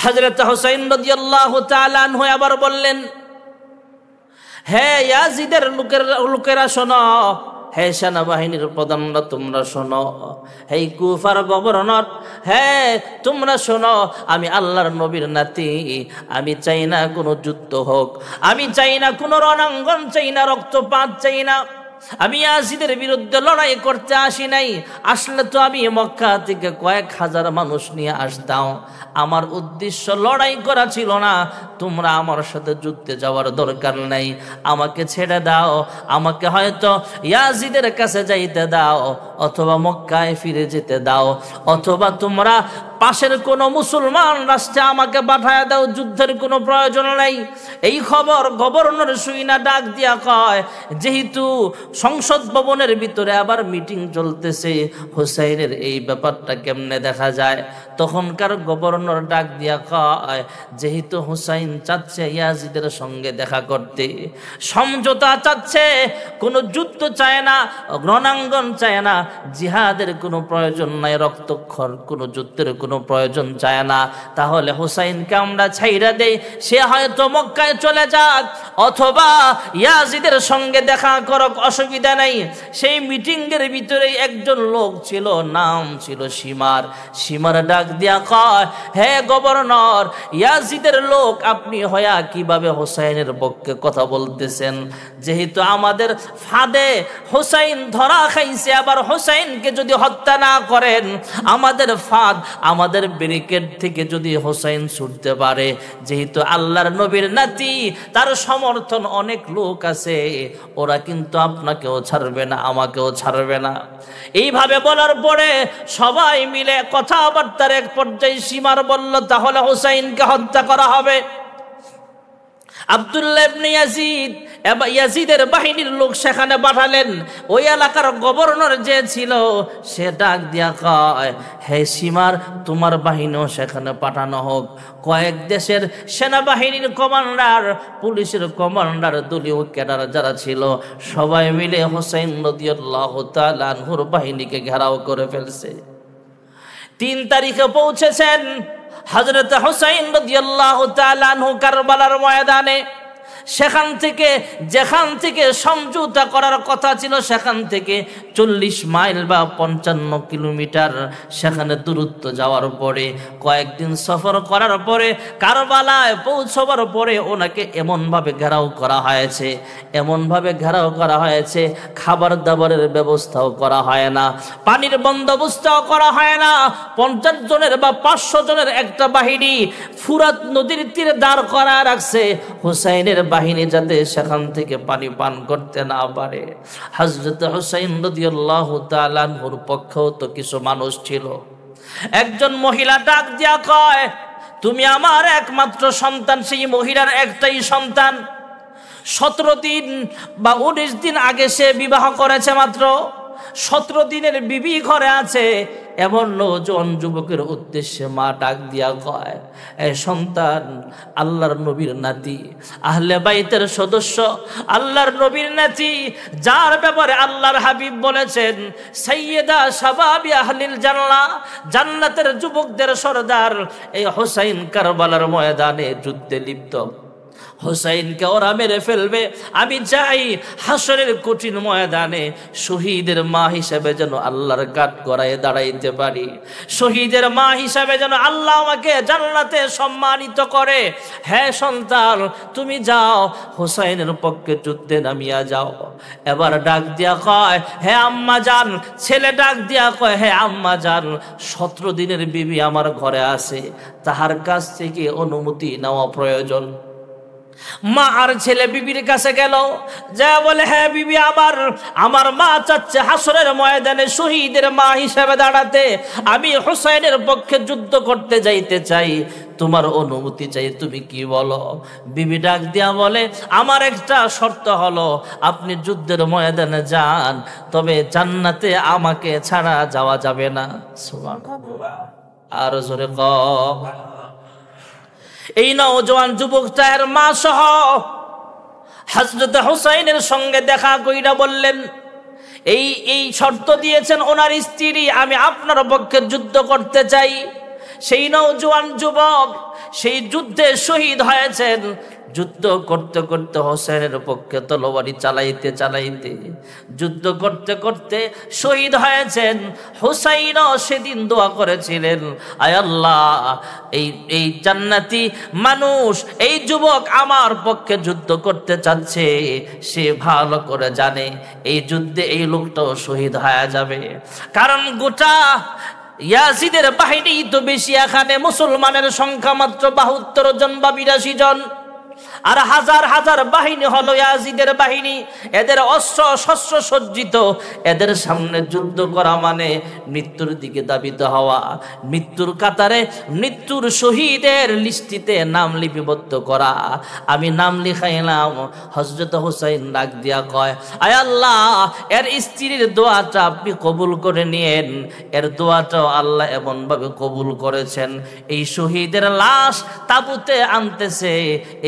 হযরত হুসাইন রাদিয়াল্লাহু তাআলা আনহু আবার বললেন, হে ইয়াজিদের লোকেরা শোনো, হে সেনাবাহিনীর প্রধানরা তোমরা শোনো, হে কুফার গভর্নর, হে তোমরা শোনো, আমি আল্লাহর নবীর নাতি, আমি চাই না কোনো যুদ্ধ হোক, আমি চাই না কোনো রণাঙ্গন, চাই না রক্তপাত, চাই না। আমি ইয়াজিদের বিরুদ্ধে লড়াই করতে আসি নাই, আসলে তো আমি মক্কা থেকে কয়েক হাজার মানুষ নিয়ে আসতাম। আমার উদ্দেশ্য লড়াই করা ছিল না, তোমরা আমার সাথে যুদ্ধে যাওয়ার দরকার নাই, আমাকে ছেড়ে দাও, আমাকে হয়তো ইয়াজিদের কাছে যাইতে দাও, অথবা মক্কায় ফিরে যেতে দাও, অথবা তোমরা পাশের কোনো মুসলমান রাষ্ট্রে আমাকে পাঠায় দাও, যুদ্ধের কোনো প্রয়োজন নাই। এই খবর গভর্নর শুইনা ডাক দিয়া কয়, যেহেতু সংসদ ভবনের ভিতরে আবার মিটিং চলতেছে, হুসাইনের এই ব্যাপারটা কেমনে দেখা যায়। তখনকার গভর্নর ডাক দিয়া কয়, যেহেতু হুসাইন চাচ্ছে ইয়াজিদের সঙ্গে দেখা করতে, সমঝোতা চাচ্ছে, কোনো যুদ্ধ চায় না, রণাঙ্গন চায় না, জিহাদের কোনো প্রয়োজন নাই, রক্তক্ষর কোনো যুদ্ধের কোনো প্রয়োজন চায় না, তাহলে হুসাইনকে আমরা ছাইরা দেই, সে হয়তো মক্কায় চলে যাক, অথবা ইয়াজিদের সঙ্গে দেখা করক, অসুবিধা নাই। সেই মিটিং এর ভিতরে একজন লোক ছিল, নাম ছিল সীমার। সীমার ডাক দিয়া কয়, হে গভর্নর, ইয়াজিদের লোক আপনি হয়া কিভাবে হুসাইনের পক্ষে কথা বলতেছেন? যেহেতু আমাদের ফাঁদে হুসাইন ধরা খাইছে, আবার হুসাইনকে যদি হত্যা না করেন, আমাদের ফাঁদ, আমাদের ব্যারিকেড থেকে যদি হুসাইন ছুটতে পারে, যেহেতু আল্লাহর নবীর নাতি, তার সমর্থন অনেক লোক আছে, ওরা কিন্তু আপনাকেও ছাড়বে না, আমাকেও ছাড়বে না। এইভাবে বলার পরে সবাই মিলে কথাবার্তার এক পর্যায়ে সীমার বলল, তাহলে হুসাইনকে হত্যা করা হবে। আব্দুল্লাহ ইবনে ইয়াজিদ ইয়াজিদের বাহিনীর লোক সেখানে পাঠালেন। ওই এলাকার গভর্নর যে ছিল, সে ডাক দিয়া কয়, হে সীমার, তোমার বাহিনীও সেখানে পাঠানো হোক। কয়েক দেশের সেনাবাহিনীর কমান্ডার, পুলিশের কমান্ডার, দলীয় ক্যাডার যারা ছিল, সবাই মিলে হুসাইন রাদিয়াল্লাহু তাআলা আনহুর বাহিনীকে ঘেরাও করে ফেলছে। 3 তারিখে পৌঁছেছেন হযরত হুসাইন রাদিয়াল্লাহু তাআলা আনহু কারবালার ময়দানে। সেখান থেকে, যেখান থেকে সমঝোতা করার কথা ছিল, সেখান থেকে 40 মাইল বা 55 কিলোমিটার সেখানে দূরত্ব যাওয়ার পরে, কয়েকদিন সফর করার পরে, কারবালায় পৌঁছবার পরে ওনাকে এমনভাবে ঘেরাও করা হয়েছে, এমনভাবে ঘেরাও করা হয়েছে, খাবার দাবারের ব্যবস্থাও করা হয় না, পানির বন্দোবস্তও করা হয় না। 50 জনের বা 500 জনের একটা বাহিনী ফুরাত নদীর তীরে দাঁড় করা রাখছে, হুসাইনের বাহিনী যাতে সেখান থেকে পানি পান করতে না পারে। হযরত হুসাইন রাদিয়াল্লাহু তাআলা আনহুর পক্ষেও তো কিছু মানুষ ছিল। একজন মহিলা ডাক দিয়া কয়, তুমি আমার একমাত্র সন্তান। সেই মহিলার একটাই সন্তান, 17 দিন বা 19 দিন আগে সে বিবাহ করেছে, মাত্র 17 দিনের বিবি ঘরে আছে। এমন নওজোয়ান যুবকের উদ্দেশ্যে মা ডাক দিয়া কয়, এ সন্তান, আল্লাহর নবীর নাতি, আহলে বাইতের সদস্য, আল্লাহর নবীর নাতি, যার ব্যাপারে আল্লাহর হাবিব বলেছেন, সাইয়্যিদা শাবাবি আহলিল জান্নাহ, জান্নাতের যুবকদের সরদার, এই হুসাইন কারবালার ময়দানে যুদ্ধে লিপ্ত। হুসাইনকে ওরা মেরে ফেলবে। আমি চাই হাসরের কঠিন ময়দানে শহীদের মা হিসেবে যেন আল্লাহর কাঠ গড়ায় দাঁড়াইতে পারি, শহীদের মা হিসেবে যেন আল্লাহ আমাকে জান্নাতে সম্মানিত করে। হ্যাঁ সন্তান, তুমি যাও, হুসাইনের পক্ষে যুদ্ধে নামিয়া যাও। এবার ডাক দিয়া কয়, হে আম্মা জান, ছেলে ডাক দিয়া কয়, হে আম্মা জান, 17 দিনের বিবি আমার ঘরে আছে, তাহার কাছ থেকে অনুমতি নেওয়া প্রয়োজন। মা আর ছেলে বিবির কাছে গেল, যা বলে, হ্যাঁ বিবি, আমার মা চাচ্ছে হাসরের ময়দানে শহীদের মা হিসেবে দাঁড়াতে। আমি হুসাইনের পক্ষে যুদ্ধ করতে যাইতে চাই, তোমার অনুমতি চাই, তুমি কি বলো? বিবি ডাক দিয়া বলে, আমার একটা শর্ত হলো, আপনি যুদ্ধের ময়দানে যান, তবে জান্নাতে আমাকে ছাড়া যাওয়া যাবে না। সুবহানাল্লাহ, আর জোরে কও। এই নওজোয়ান যুবকটার মা সহ হযরত হুসাইনের সঙ্গে দেখা কইরা বললেন, এই শর্ত দিয়েছেন ওনার স্ত্রী, আমি আপনার পক্ষে যুদ্ধ করতে চাই। সেই নওজোয়ান যুবক সেই যুদ্ধে শহীদ হয়েছেন। যুদ্ধ করতে করতে হোসেনের পক্ষে তলোয়ারি চালাইতে চালাইতে যুদ্ধ করতে করতে শহীদ হয়েছেন। হুসাইনও সেদিন দোয়া করেছিলেন, আয় আল্লাহ, এই জান্নাতি মানুষ, এই যুবক আমার পক্ষে যুদ্ধ করতে চাচ্ছে, সে ভালো করে জানে এই যুদ্ধে এই লোকটাও শহীদ হয়ে যাবে। কারণ গোটা ইয়াজিদের বাহিনী তো বেশি, এখানে মুসলমানের সংখ্যা মাত্র 72 জন বা 82 জন, আর হাজার হাজার বাহিনী হলো ইয়াজিদের বাহিনী। এদের অস্ত্র শস্ত্র সজ্জিত, এদের সামনে যুদ্ধ করা মানে মৃত্যুর দিকে ধাবিত হওয়া, মৃত্যুর কাতারে মৃত্যুর শহীদের লিস্টিতে নাম লিপিবদ্ধ করা। আমি নাম লিখাইলাম। হযরত হুসাইন ডাক দিয়া কয়, আয় আল্লাহ, এর স্ত্রীর দোয়াটা আপনি কবুল করে নিয়েন। এর দোয়াটাও আল্লাহ এমন ভাবে কবুল করেছেন, এই শহীদের লাশ তাবুতে আনতেছে,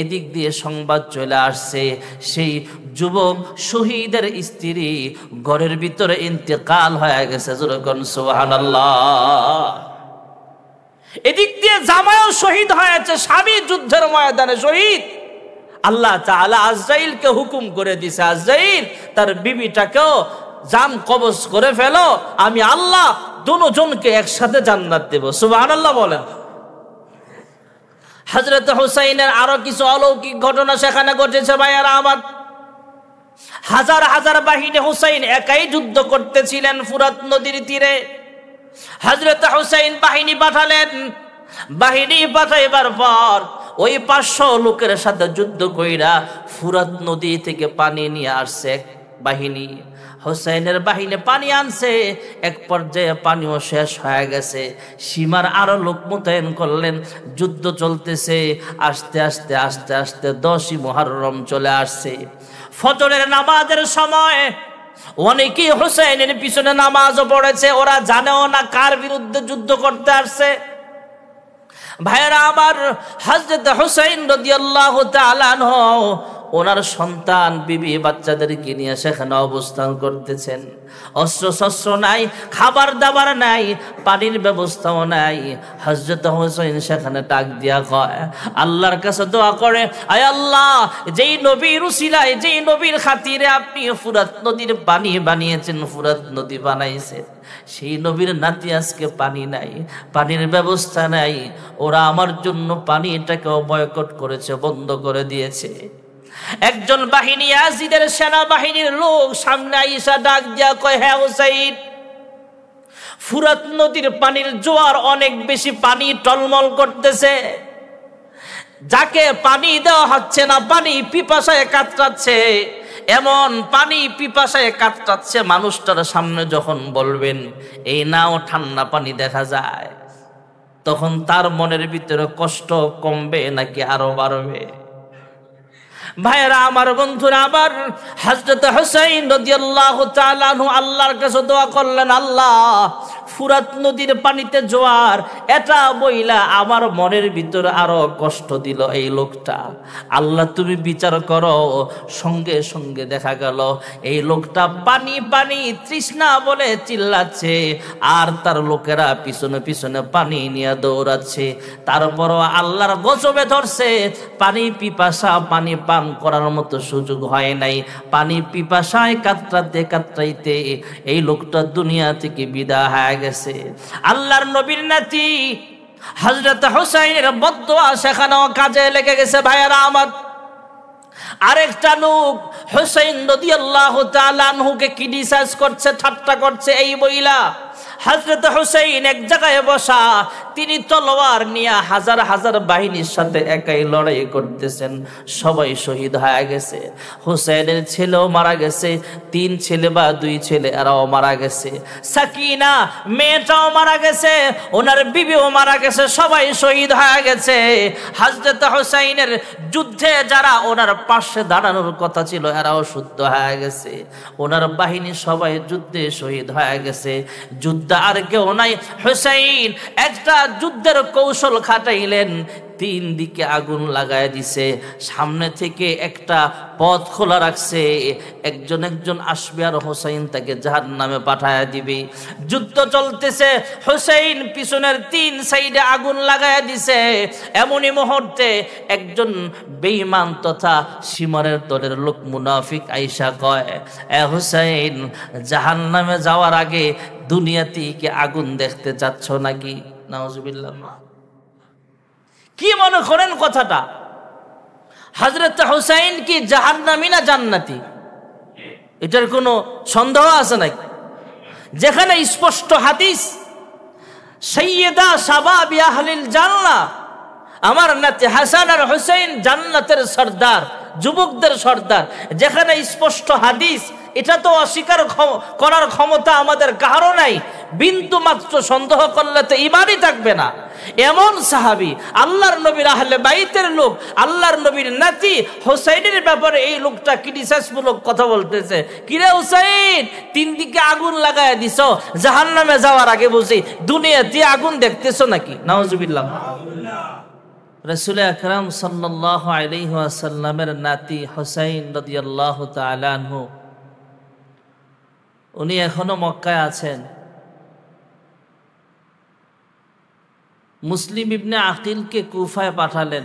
এদিক দিয়ে সংবাদ চলে আসছে সেই যুবক শহীদের স্ত্রী ঘরের ভিতরে ইন্তেকাল হয়ে গেছে। যেরকম সুবহানাল্লাহ। এদিক দিয়ে জামাইও শহীদ হয়েছে, স্বামী যুদ্ধের ময়দানে শহীদ। আল্লাহ তাআলা আজরাইলকে হুকুম করে দিয়েছে, আজরাইল তার বিবিটাকেও জান কবজ করে ফেলো, আমি আল্লাহ দুজনকে একসাথে জান্নাত দেব। সুবহানাল্লাহ বলেন। হযরত হুসাইনের আরো কিছু অলৌকিক ঘটনা সেখানে ঘটেছে ভাইয়ারা আমার। হাজার হাজার বাহিনী হুসাইন একাই যুদ্ধ করতেছিলেন ফুরাত নদীর তীরে। হযরত হুসাইন বাহিনী পাঠালেন। বাহিনী পাঠাইবার পর ওই 500 লোকের সাথে যুদ্ধ কইরা ফুরাত নদী থেকে পানি নিয়ে আসছে এক বাহিনী। হুসাইনের বাহিনী পানি আনছে, এক পর্যায়ে পানিও শেষ হয়ে গেছে। সীমার আরো লোক মোতায়েন করলেন। যুদ্ধ চলতেছে। আস্তে আস্তে আস্তে আস্তে 10ই মুহররম চলে আসছে। ফজরের নামাজের সময় অনেকেই হুসাইনের পিছনে নামাজও পড়েছে, ওরা জানেও না কার বিরুদ্ধে যুদ্ধ করতে আসছে। ভাইরা আমার, হযরত হুসাইন রাদিয়াল্লাহু তাআলা আনহু ওনার সন্তান বিবি বাচ্চাদেরকে নিয়ে সেখানে অবস্থান করতেছেন। অস্ত্র শস্ত্র নাই, খাবার দাবার নাই, পানির ব্যবস্থাও নাই। হযরত হুসাইন সেখানে ডাক দিয়া কয়, আল্লাহর কাছে দোয়া করে, আয় আল্লাহ, যেই নবীর উসিলায়, যেই নবীর খাতিরে আপনি ফুরাত নদীর পানি বানিয়েছেন, ফুরাত নদী বানাইছেন, সেই নবীর নাতি আজকে পানি নাই, পানির ব্যবস্থা নাই। ওরা আমার জন্য পানিটাকে বয়কট করেছে, বন্ধ করে দিয়েছে। একজন বাহিনী, ইয়াজিদের সেনাবাহিনীর লোক সামনে আইসা ডাক দিয়া কয়, হ্যাঁ হুসাইন, ফুরাত নদীর পানির জোয়ার অনেক বেশি, পানি টলমল করতেছে, যাকে পানি দেওয়া হচ্ছে না পানি পিপাসায় কাতরাচ্ছে। এমন পানি পিপাসায় কাতরাচ্ছে, মানুষটার সামনে যখন বলবেন এই নাও ঠান্ডা পানি দেখা যায়, তখন তার মনের ভিতরে কষ্ট কমবে নাকি আরো বাড়বে? ভাইরা আমার, বন্ধুরা আবার, হযরত হুসাইন রাদিয়াল্লাহু তাআলা আনহু আল্লাহর কাছে দোয়া করলেন, আল্লাহ, ফুরাত নদীর পানিতে জোয়ার, এটা বইলা আমার মনের ভিতরে আরো কষ্ট দিল এই লোকটা। আল্লাহ তুমি বিচার করো। সঙ্গে সঙ্গে দেখা গেল এই লোকটা পানি পানি তৃষ্ণা বলে চিল্লাচ্ছে, আর তার লোকেরা পিছনে পিছনে পানি নিয়ে দৌড়াচ্ছে। তারপরও আল্লাহর গজবে ধরছে, পানি পিপাসা, পানি পান করার মতো সুযোগ হয় নাই। পানি পিপাসায় কাতরাতে কাতরাইতে এই লোকটা দুনিয়া থেকে বিদায় হয়ে গেছে। আল্লাহর নবীর নাতি হযরত হুসাইনের বদদোয়া সেখানেও কাজে লেগে গেছে। ভাইয়েরা আমার, আরেকটা লোক হুসাইন রাদিয়াল্লাহু তাআলা আনহুকে ক্রিটিসাইজ করছে, ঠাট্টা করছে। এই বইলা হযরত হুসাইন এক জায়গায় বসা, তিনি তলোয়ার নিয়ে হাজার হাজার বাহিনীর সাথে একাই লড়াই করতেছেন। সবাই শহীদ হয়ে গেছে। হুসাইনের ছেলেও মারা গেছে, 3 ছেলে বা 2 ছেলে এরাও মারা গেছে। সাকিনা মেয়েটাও মারা গেছে, ওনার বিবিও মারা গেছে, সবাই শহীদ হয়ে গেছে। হযরত হুসাইনের যুদ্ধে যারা ওনার পাশে দাঁড়ানোর কথা ছিল এরাও শুদ্ধ হয়ে গেছে। ওনার বাহিনী সবাই যুদ্ধে শহীদ হয়ে গেছে। যুদ্ধ আর কেউ নাই, হুসাইন একটা যুদ্ধের কৌশল খাটাইলেন, 3 দিকে আগুন লাগায় দিছে, সামনে থেকে একটা পথ খোলা রাখছে, একজন একজন আসবে আর হোসেন তাকে জাহান্নামে পাঠায়া দিবে। যুদ্ধ চলতেছে, হোসেন পিছনের 3 সাইডে আগুন লাগায় দিছে। এমনই মুহূর্তে একজন বেঈমান তথা সীমারের দলের লোক মুনাফিক আইসা কয়, এ হোসেন, জাহান্নামে যাওয়ার আগে দুনিয়াতে কি আগুন দেখতে যাচ্ছ নাকি? নাউজুবিল্লাহ। কি মনে করেন কথাটা? হযরত হুসাইন কি জাহান্নামী না জান্নাতি? এটার কোনো সন্দেহ আছে নাকি? যেখানে স্পষ্ট হাদিস, সাইয়্যিদা শাবাবি আহলিল জান্নাহ, আমার নাতি হাসান আর হুসাইন জান্নাতের সর্দার, যুবকদের সর্দার, যেখানে স্পষ্ট হাদিস, এটা তো অস্বীকার করার ক্ষমতা আমাদের কারো নাই। বিন্দু মাত্র সন্দেহ করলে তো ঈমানই থাকবে না। এমন সাহাবী, আল্লাহর নবীর আহলে বাইতের লোক, আল্লাহর নবীর নাতি হোসাইনের ব্যাপারে এই লোকটা ক্রিটিসাইজমূলক কথা বলতেছে। কিরে হুসাইন, 3 দিকে আগুন লাগায় দিছো, জাহান্নামে যাওয়ার আগে বুঝি দুনিয়াতে আগুন দেখতেছো নাকি? নাউজুবিল্লাহ। রাসূল আকরাম সাল্লাল্লাহু আলাইহি ওয়াসাল্লামের নাতি হোসাইন রাদিয়াল্লাহু তাআলা আনহু, উনি এখনো মক্কায় আছেন। মুসলিম ইবনে আকিলকে কুফায় পাঠালেন,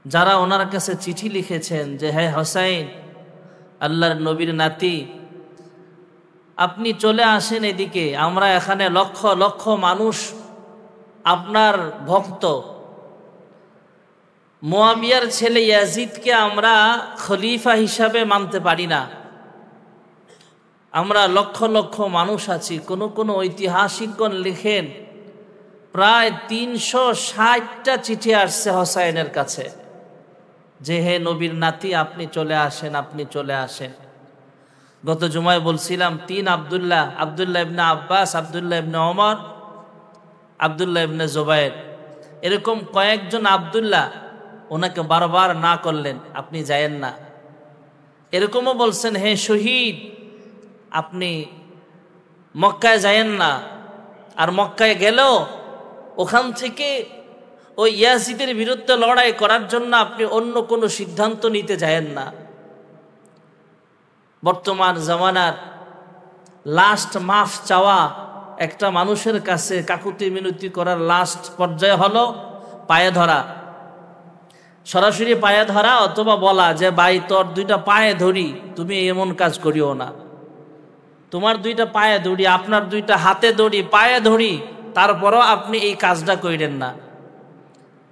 যারা ওনার কাছে চিঠি লিখেছেন যে, হে হোসাইন, আল্লাহর নবীর নাতি, আপনি চলে আসেন এদিকে, আমরা এখানে লক্ষ লক্ষ মানুষ আপনার ভক্ত। মুয়াবিয়ার ছেলে ইয়াজিদকে আমরা খলিফা হিসাবে মানতে পারি না। আমরা লক্ষ লক্ষ মানুষ আছি। কোন কোন ঐতিহাসিকগণ লিখেন প্রায় 360টা চিঠি আসছে হোসাইনের কাছে যে, হে নবীর নাতি, আপনি চলে আসেন, আপনি চলে আসেন। গত জুমায় বলছিলাম 3 আব্দুল্লাহ, আব্দুল্লাহ ইবনে আব্বাস, আব্দুল্লাহ ইবনে ওমর, আব্দুল্লাহ ইবনে জুবায়ের, এরকম কয়েকজন আব্দুল্লাহ ওনাকে বারবার না করলেন, আপনি যায়েন না। এরকমও বলছেন, হে শহীদ, আপনি মক্কায় যায়েন না। আর মক্কায় গেলেও ওখান থেকে ওই ইয়াজিদের বিরুদ্ধে লড়াই করার জন্য আপনি অন্য কোনো সিদ্ধান্ত নিতে যায়েন না। বর্তমান জামানার লাস্ট মাফ চাওয়া একটা মানুষের কাছে কাকুতি মিনতি করার লাস্ট পর্যায়ে হলো পায়ে ধরা, সরাসরি পায়ে ধরা, অথবা বলা যে, ভাই, তোর 2টা পায়ে ধরি, তুমি এমন কাজ করিও না। তোমার 2টা পায়ে ধরি, আপনার 2টা হাতে ধরি, পায়ে ধরি, তারপরও আপনি এই কাজটা কইরেন না।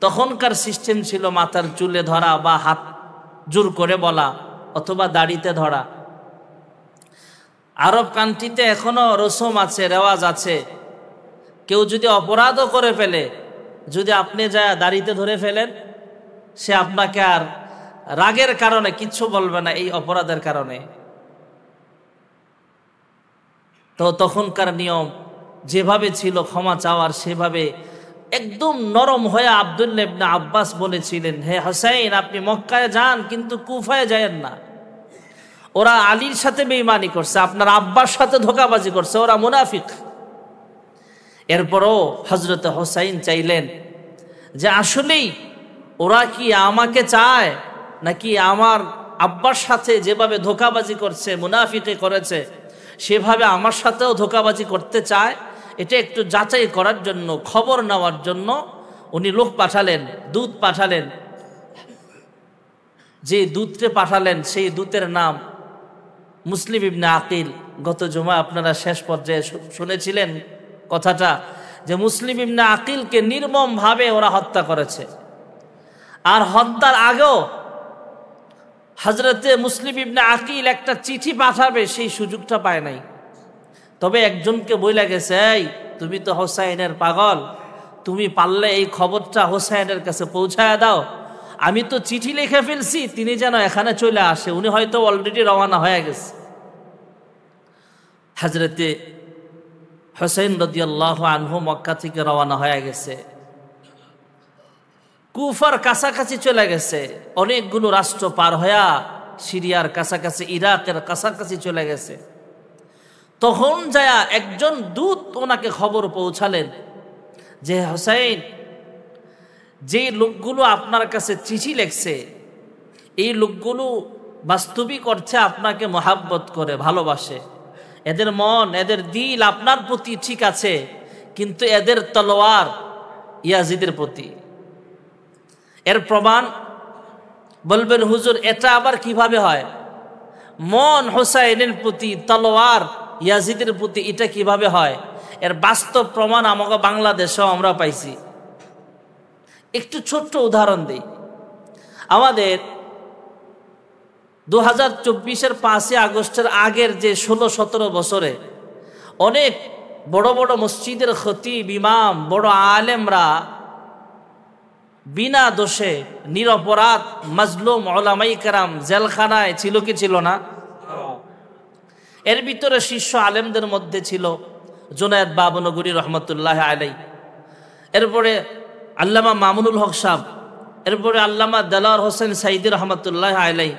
তখনকার সিস্টেম ছিল মাথার চুলে ধরা বা হাত জোর করে বলা অথবা দাড়িতে ধরা। আরব কান্ট্রিতে এখনো রসম আছে, রেওয়াজ আছে। কেউ যদি অপরাধও করে ফেলে, যদি আপনি যায় দাড়িতে ধরে ফেলেন, সে আপনাকে আর রাগের কারণে কিচ্ছু বলবে না, এই অপরাধের কারণে। তো তখনকার নিয়ম যেভাবে ছিল ক্ষমা চাওয়ার, সেভাবে একদম নরম হয়ে আব্দুল্লাহ ইবনে আব্বাস বলেছিলেন, হে হোসাইন, আপনি মক্কায় যান, কিন্তু কুফায় যায়েন না। ওরা আলীর সাথে বেঈমানি করছে, আপনার আব্বার সাথে ধোঁকাবাজি করছে, ওরা মুনাফিক। এরপরও হযরত হোসাইন চাইলেন যে, আসলেই ওরা কি আমাকে চায়, নাকি আমার আব্বার সাথে যেভাবে ধোঁকাবাজি করছে, মুনাফিকে করেছে, সেভাবে আমার সাথেও ধোঁকাবাজি করতে চায়? এটা একটু যাচাই করার জন্য, খবর নেওয়ার জন্য উনি লোক পাঠালেন, দূত পাঠালেন। যে দূতকে পাঠালেন, সেই দূতের নাম মুসলিম ইবনে আকিল। গত জুমা আপনারা শেষ পর্যায়ে শুনেছিলেন কথাটা, যে মুসলিম ইবনে আকিলকে নির্মমভাবে ওরা হত্যা করেছে। আর হত্যার আগেও হযরতে মুসলিম ইবনে আকিল একটা চিঠি পাঠাবে, সেই সুযোগটা পায় নাই। তবে একজনকে বইলা গেছে, এই, তুমি তো হোসাইনের পাগল, তুমি পারলে এই খবরটা হোসাইনের কাছে পৌঁছায় দাও। আমি তো চিঠি লিখে ফেলছি, তিনি যেন এখানে চলে আসে। উনি হয়তো অলরেডি রওনা হয়ে গেছে। হযরতে হোসেন রাদিয়াল্লাহু আনহু মক্কা থেকে রওনা হয়ে গেছে, কুফার কাছাকাছি চলে গেছে, অনেকগুলো রাষ্ট্র পার হয়ে সিরিয়ার কাছাকাছি, ইরাকের কাছাকাছি চলে গেছে। তখন যায় একজন দূত ওনাকে খবর পৌঁছালেন যে হুসাইন, যে লোকগুলো আপনার কাছে চিঠি লেখছে, এই লোকগুলো বাস্তবিক অর্থে আপনাকে মহাব্বত করে, ভালোবাসে, এদের মন, এদের দিল আপনার প্রতি ঠিক আছে, কিন্তু এদের তলোয়ার ইয়াজিদের প্রতি। এর প্রমাণ বলবেন, হুজুর এটা আবার কিভাবে হয়? মন হুসাইনের প্রতি, তলোয়ার ইয়াজিদের প্রতি, এটা কিভাবে হয়? এর বাস্তব প্রমাণ আমাকে বাংলাদেশেও আমরা পাইছি। একটু ছোট্ট উদাহরণ দিই। আমাদের 2024-এর 5 আগস্টের আগের যে 16-17 বছরে অনেক বড় বড় মসজিদের খতিব, ইমাম, বড় আলেমরা বিনা দোষে নিরপরাধ মাজলুম উলামায়ে কেরাম জেলখানায় ছিল কি ছিল না? এর ভিতরে শীর্ষ আলেমদের মধ্যে ছিল জুনায়েদ বাবনগরী রহমতুল্লাহ আলাই, এরপরে আল্লামা মামুনুল হক সাহেব, এরপরে আল্লামা দেলাওয়ার হোসেন সাইদি রহমতুল্লাহ আলাই,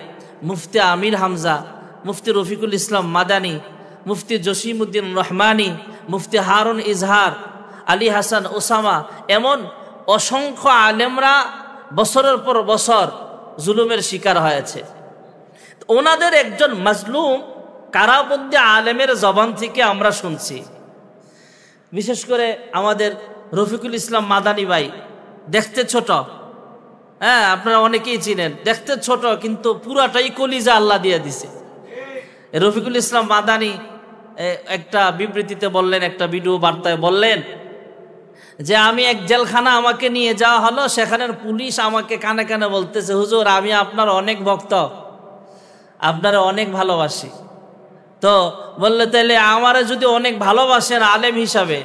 মুফতি আমির হামজা, মুফতি রফিকুল ইসলাম মাদানী, মুফতি জসিমউদ্দিন রহমানী, মুফতি হারুন ইজহার, আলী হাসান ওসামা, এমন অসংখ্য আলেমরা বছরের পর বছর জুলুমের শিকার হয়েছে। ওনাদের একজন মাজলুম কারাবন্দী আলেমের জবান থেকে আমরা শুনছি, বিশেষ করে আমাদের রফিকুল ইসলাম মাদানী ভাই, দেখতে ছোট, হ্যাঁ আপনারা অনেকেই চিনেন, দেখতে ছোট কিন্তু পুরাটাই কলিজা আল্লাহ দিয়ে দিছে। রফিকুল ইসলাম মাদানী একটা বিবৃতিতে বললেন, একটা ভিডিও বার্তায় বললেন যে আমি এক জেলখানা আমাকে নিয়ে যাওয়া হলো, সেখানের পুলিশ আমাকে কানে কানে বলতেছে, হুজুর আমি আপনার অনেক ভক্ত, আপনারা অনেক ভালোবাসি। তো বললে তাহলে আমারে যদি অনেক ভালোবাসেন আলেম হিসাবে,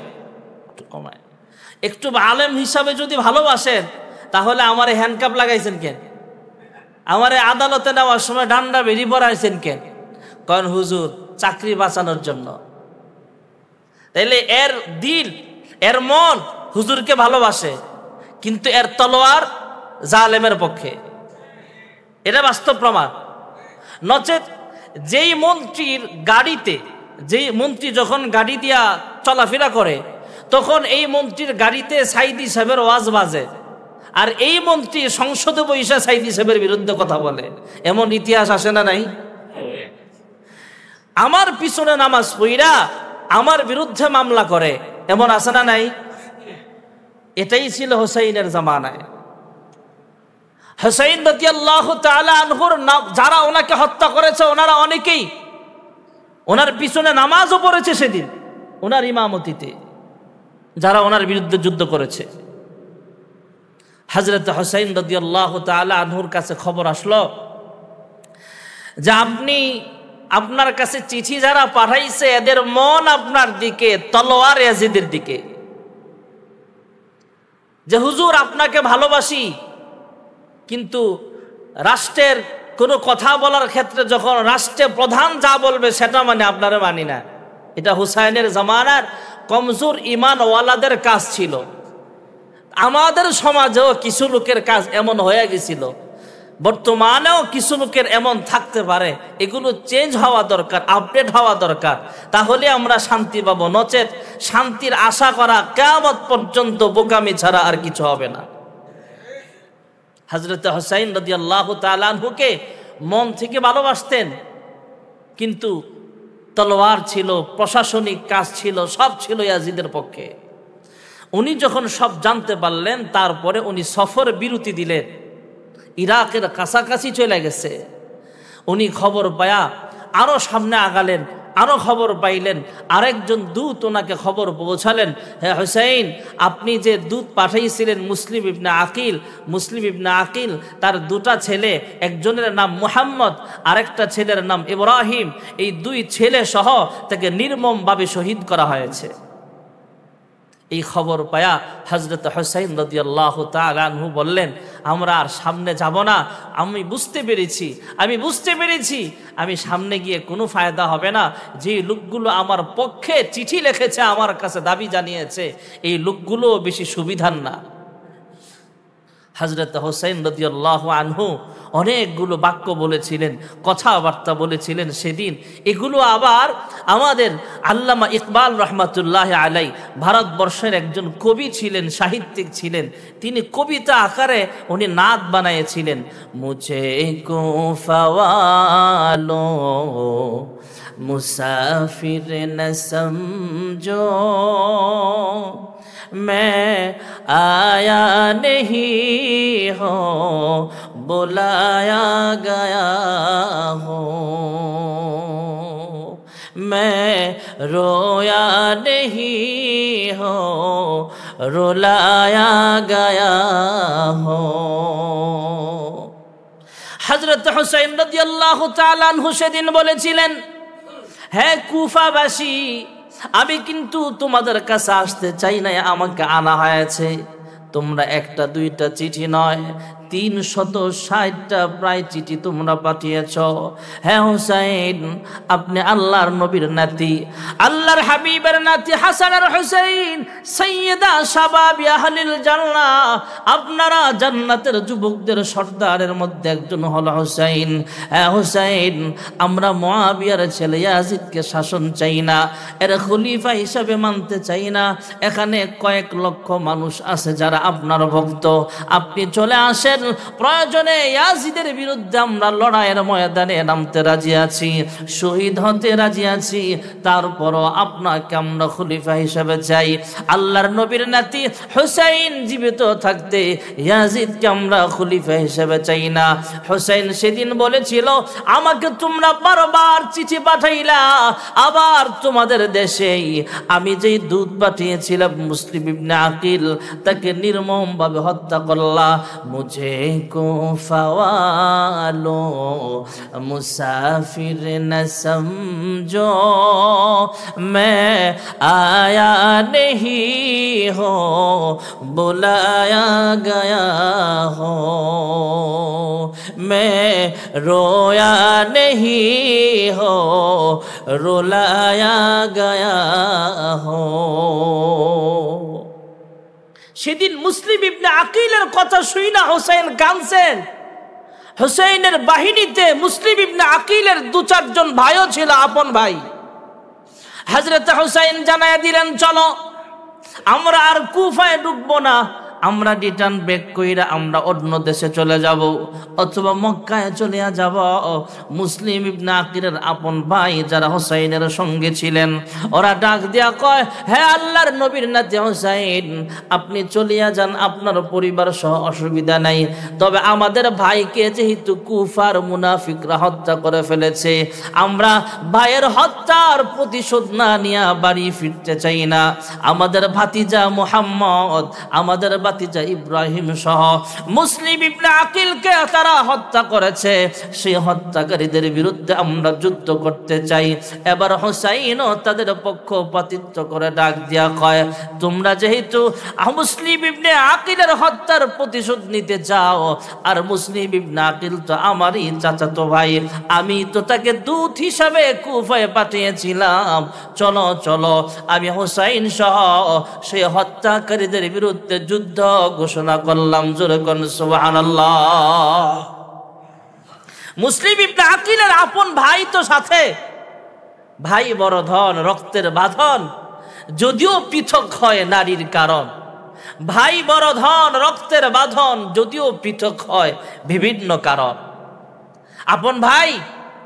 একটু আলেম হিসাবে যদি ভালোবাসেন, তাহলে আমারে হ্যান্ডকাপ লাগাইছেন কেন? আমারে আদালতে নেওয়ার সময় ডান্ডা বেরিয়ে পড়াইছেন কেন? কারণ হুজুর চাকরি বাঁচানোর জন্য। তাইলে এর দিল, এর মন হুজুরকে ভালোবাসে, কিন্তু এর তলোয়ার জালেমের পক্ষে। এটা বাস্তব প্রমাণ। নচেত যেই মন্ত্রীর গাড়িতে, যেই মন্ত্রী যখন গাড়ি দিয়া চলাফেরা করে, তখন এই মন্ত্রীর গাড়িতে সাইদি সাহেবের ওয়াজ বাজে, আর এই মন্ত্রী সংসদে বৈশা সাইদি সাহেবের বিরুদ্ধে কথা বলে, এমন ইতিহাস আসে না নাই? আমার পিছনে নামাজ পড়া আমার বিরুদ্ধে মামলা করে, এমন আছে না নাই? এটাই ছিল হুসাইনের জামানায়। হুসাইন রাদিয়াল্লাহু তাআলা আনহুর যারা ওনাকে হত্যা করেছে, ওনারা অনেকেই ওনার পিছনে নামাজও পড়েছে সেদিন ওনার ইমামতিতে, যারা ওনার বিরুদ্ধে যুদ্ধ করেছে। হযরত হুসাইন রাদিয়াল্লাহু তাআলা আনহুর কাছে খবর আসলো যে আপনি, আপনার কাছে চিঠি যারা পাঠাইছে এদের মন আপনার দিকে, তলোয়ার ইয়াজিদের দিকে। যে হুজুর আপনাকে ভালোবাসি, কিন্তু রাষ্ট্রের কোনো কথা বলার ক্ষেত্রে যখন রাষ্ট্রের প্রধান যা বলবে সেটা মানে আপনারা মানি না। এটা হুসাইনের জামানার কমজোর ঈমানওয়ালাদের কাজ ছিল। আমাদের সমাজেও কিছু লোকের কাজ এমন হয়ে গেছিল, বর্তমানেও কিছু লোকের এমন থাকতে পারে। এগুলো চেঞ্জ হওয়া দরকার, আপডেট হওয়া দরকার, তাহলে আমরা শান্তি পাবো। নচেত শান্তির আশা করা কিয়ামত পর্যন্ত বোকামি ছাড়া আর কিছু হবে না। হযরত হুসাইন রাদিয়াল্লাহু তাআলা আনহুকে মন থেকে ভালোবাসতেন, কিন্তু তলোয়ার ছিল, প্রশাসনিক কাজ ছিল, সব ছিল ইয়াজিদের পক্ষে। উনি যখন সব জানতে পারলেন, তারপরে উনি সফর বিরতি দিলেন। ইরাকের কাছাকাছি চলে গেছে। উনি খবর পায়া আরো সামনে আগালেন, আরো খবর পাইলেন, আরেকজন দূত ওনাকে খবর পৌঁছালেন, হ্যাঁ হুসাইন, আপনি যে দূত পাঠাইছিলেন মুসলিম ইবনে আকিল, মুসলিম ইবনে আকিল তার দুটা ছেলে, একজনের নাম মুহাম্মদ, আরেকটা ছেলের নাম ইব্রাহিম, এই দুই ছেলে সহ তাকে নির্মমভাবে শহীদ করা হয়েছে। এই খবর পায়া হযরত হুসাইন রাদিয়াল্লাহু তাআলা আনহু বললেন, আমরা আর সামনে যাব না। আমি বুঝতে পেরেছি আমি সামনে গিয়ে কোনো ফায়দা হবে না। যে লোকগুলো আমার পক্ষে চিঠি লিখেছে, আমার কাছে দাবি জানিয়েছে, এই লোকগুলো বেশি সুবিধার না। হযরত হুসাইন রাদিয়াল্লাহু আনহু অনেকগুলো বাক্য বলেছিলেন, কথাবার্তা বলেছিলেন সেদিন। এগুলো আবার আমাদের আল্লামা ইকবাল রহমাতুল্লাহ আলাই, ভারতবর্ষের একজন কবি ছিলেন, সাহিত্যিক ছিলেন, তিনি কবিতা আকারে উনি নাত বানিয়েছিলেন। মুঝে কুফা ওয়ালো মুসাফির ন সমঝো, मैं आया नहीं हो बुलाया गया हूँ, मैं रोया नहीं हो रुलाया गया हूँ। হযরত হুসাইন রাদিয়াল্লাহু তাআলা আনহু সেদিন বলেছিলেন, হে কুফাবাসী, আমি কিন্তু তোমাদের কাছে আসতে চাই না, আমাকে আনা হয়েছে। তোমরা একটা দুইটা চিঠি নয়, 360টা প্রায় চিঠি তোমরা পাঠিয়েছ। হ্যাঁ হুসাইন, আপনি আল্লাহর নবীর নাতি, আল্লাহর হাবিবের নাতি হাসান আর হুসাইন, সাইয়্যিদা শাবাবি আহলিল জান্নাহ, আপনারা জান্নাতের যুবকদের সর্দারের মধ্যে একজন হলো হুসাইন। হ্যাঁ হুসাইন, আমরা মুআবিয়ার ছেলে ইয়াজিদকে শাসন চাই না, এর খলিফা হিসাবে মানতে চাই না। এখানে কয়েক লক্ষ মানুষ আছে যারা আপনার ভক্ত, আপনি চলে আসেন, প্রয়োজনে ইয়াজিদের বিরুদ্ধে আমরা লড়াইয়ের ময়দানে নামতে রাজি আছি, শহীদ হতে রাজি আছি, তারপরও আপনাকে আমরা খলিফা হিসেবে চাই। আল্লাহর নবীর নাতি হুসাইন জীবিত থাকতে ইয়াজিদকে আমরা খলিফা হিসেবে চাই না। হুসাইন সেদিন বলেছিল, আমাকে তোমরা বারবার চিঠি পাঠাইলা, আবার তোমাদের দেশেই আমি যেই দূত পাঠিয়েছিলাম মুসলিম ইবনে আকিল, তাকে নির্মম ভাবে হত্যা করলা। মুঝে কুফা ওয়ালো মুসাফির ন সমঝো, मैं आया नहीं हो बुलाया गया हो, मैं रोया नहीं हो रुलाया गया हो। সেদিন মুসলিম ইবনে আকিলের কথা শুই না হুসাইন কাঁদছেন। হুসাইনের বাহিনীতে মুসলিম ইবনে আকিলের 2-4 জন ভাইও ছিল, আপন ভাই। হযরত হুসাইন জানায়া দিলেন, চলো আমরা আর কুফায় ঢুকবো না, আমরা রিটার্ন ব্যাক কইরা আমরা অন্য দেশে চলে যাব, অথবা মক্কায় চলে যাব। মুসলিম ইবনে আকিলের আপন ভাই যারা হুসাইনের সঙ্গে ছিলেন, ওরা ডাক দিয়া কয়, হে আল্লাহর নবীর নাতি হুসাইন, আপনি চলিয়া যান, আপনার পরিবার সহ অসুবিধা নাই, তবে আমাদের ভাইকে যেহেতু কুফার মুনাফিকরা হত্যা করে ফেলেছে, আমরা ভাইয়ের হত্যার প্রতিশোধ না নিয়ে বাড়ি ফিরতে চাই না। আমাদের ভাতিজা মুহাম্মদ, আমাদের ভাতিজা ইব্রাহিম সহ মুসলিম ইবনে আকিলকে তারা হত্যা করেছে, সেই হত্যাকারীদের বিরুদ্ধে আমরা যুদ্ধ করতে চাই। এবার হুসাইনও তাদের পক্ষপাতিত্ব করে ডাক দিয়া কয়, তোমরা যেহেতু মুসলিম ইবনে আকিলের হত্যার প্রতিশোধ নিতে চাও, আর মুসলিম ইবনে আকিল তো আমারই চাচাতো ভাই, আমি তো তাকে দূত হিসাবে কুফায় পাঠিয়েছিলাম, চলো চলো আমি হুসাইন সহ সেই হত্যাকারীদের বিরুদ্ধে যুদ্ধ ঘোষণা করলাম। জোরে কোন সুবহানাল্লাহ। মুসলিম ইবনে আকিলের আপন ভাই তো সাথে, ভাই বড় ধন, রক্তের বাঁধন, যদিও পৃথক হয় নারীর কারণ। ভাই বড় ধন, রক্তের বাঁধন, যদিও পৃথক হয় বিভিন্ন কারণ। আপন ভাই,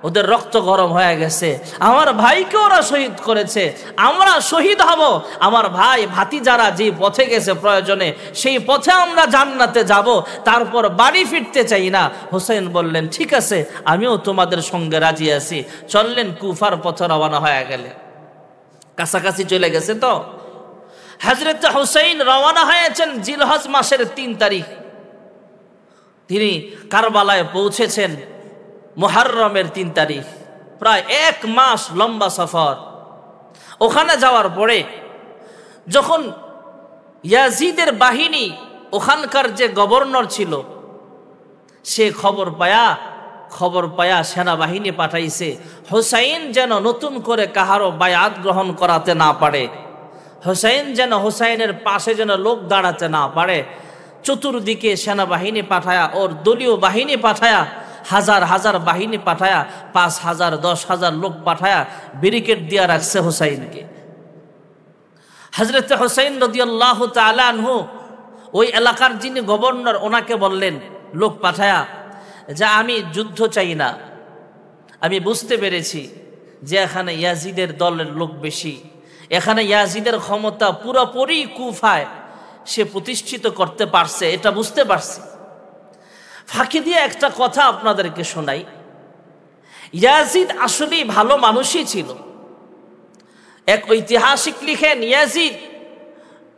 ওদের রক্ত গরম হয়ে গেছে, আমার ভাইকে ওরা শহীদ করেছে, আমরা শহীদ হব। আমার ভাই ভাতিজারা যে পথে গেছে প্রয়োজনে সেই পথে আমরা জান্নাতে যাব, তারপর বাড়ি ফিরতে চাই না। হুসাইন বললেন, ঠিক আছে, আমিও তোমাদের সঙ্গে রাজি আছি। চললেন, কুফার পথে রওনা হয়ে গেলে, কাছাকাছি চলে গেছে তো। হযরত হুসাইন রওনা হয়েছেন জিলহজ মাসের 3 তারিখ, তিনি কারবালায় পৌঁছেছেন মুহররমের 3 তারিখ, প্রায় 1 মাস লম্বা সফর। ওখানে যাওয়ার পরে যখন ইয়াজিদের বাহিনী, ওখানকার যে গভর্নর ছিল, সে খবর পায়া সেনাবাহিনী পাঠাইছে হুসাইন যেন নতুন করে কাহারও বায়াত গ্রহণ করাতে না পারে, হুসাইন যেন হুসাইনের পাশে যেন লোক দাঁড়াতে না পারে। চতুর্দিকে সেনাবাহিনী পাঠায়া, ওর দলীয় বাহিনী পাঠায়া, হাজার হাজার বাহিনী পাঠায়া, 5,000 10,000 লোক পাঠায়া ব্যারিকেড দিয়া রাখছে হুসাইনকে। হযরত হুসাইন রাদিয়াল্লাহু তাআলা আনহু ওই এলাকার যিনি গভর্নর, ওনাকে বললেন লোক পাঠায়া যে আমি যুদ্ধ চাই না, আমি বুঝতে পেরেছি যে এখানে ইয়াজিদের দলের লোক বেশি, এখানে ইয়াজিদের ক্ষমতা পুরোপুরি কুফায় সে প্রতিষ্ঠিত করতে পারছে, এটা বুঝতে পারছি। ফাঁকি দিয়ে একটা কথা আপনাদেরকে শোনাই, ইয়াজিদ আসলেই ভালো মানুষই ছিল। এক ঐতিহাসিক লিখেন, ইয়াজিদ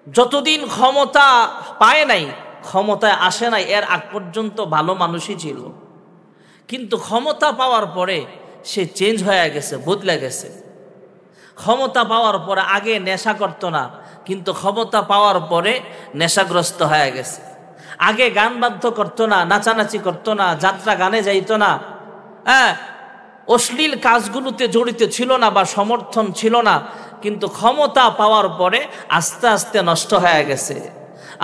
যতদিন ক্ষমতা পায় নাই, ক্ষমতায় আসে নাই, এর আগ পর্যন্ত ভালো মানুষই ছিল। কিন্তু ক্ষমতা পাওয়ার পরে সে চেঞ্জ হয়ে গেছে, বদলে গেছে। ক্ষমতা পাওয়ার পরে আগে নেশা করতো না, কিন্তু ক্ষমতা পাওয়ার পরে নেশাগ্রস্ত হয়ে গেছে। আগে গান বাদ্য করতো না, নাচানাচি করতো না, যাত্রা গানে যাইতো না, অশ্লীল কাজগুলোতে জড়িত ছিল না বা সমর্থন ছিল না, কিন্তু ক্ষমতা পাওয়ার পরে আস্তে আস্তে নষ্ট হয়ে গেছে।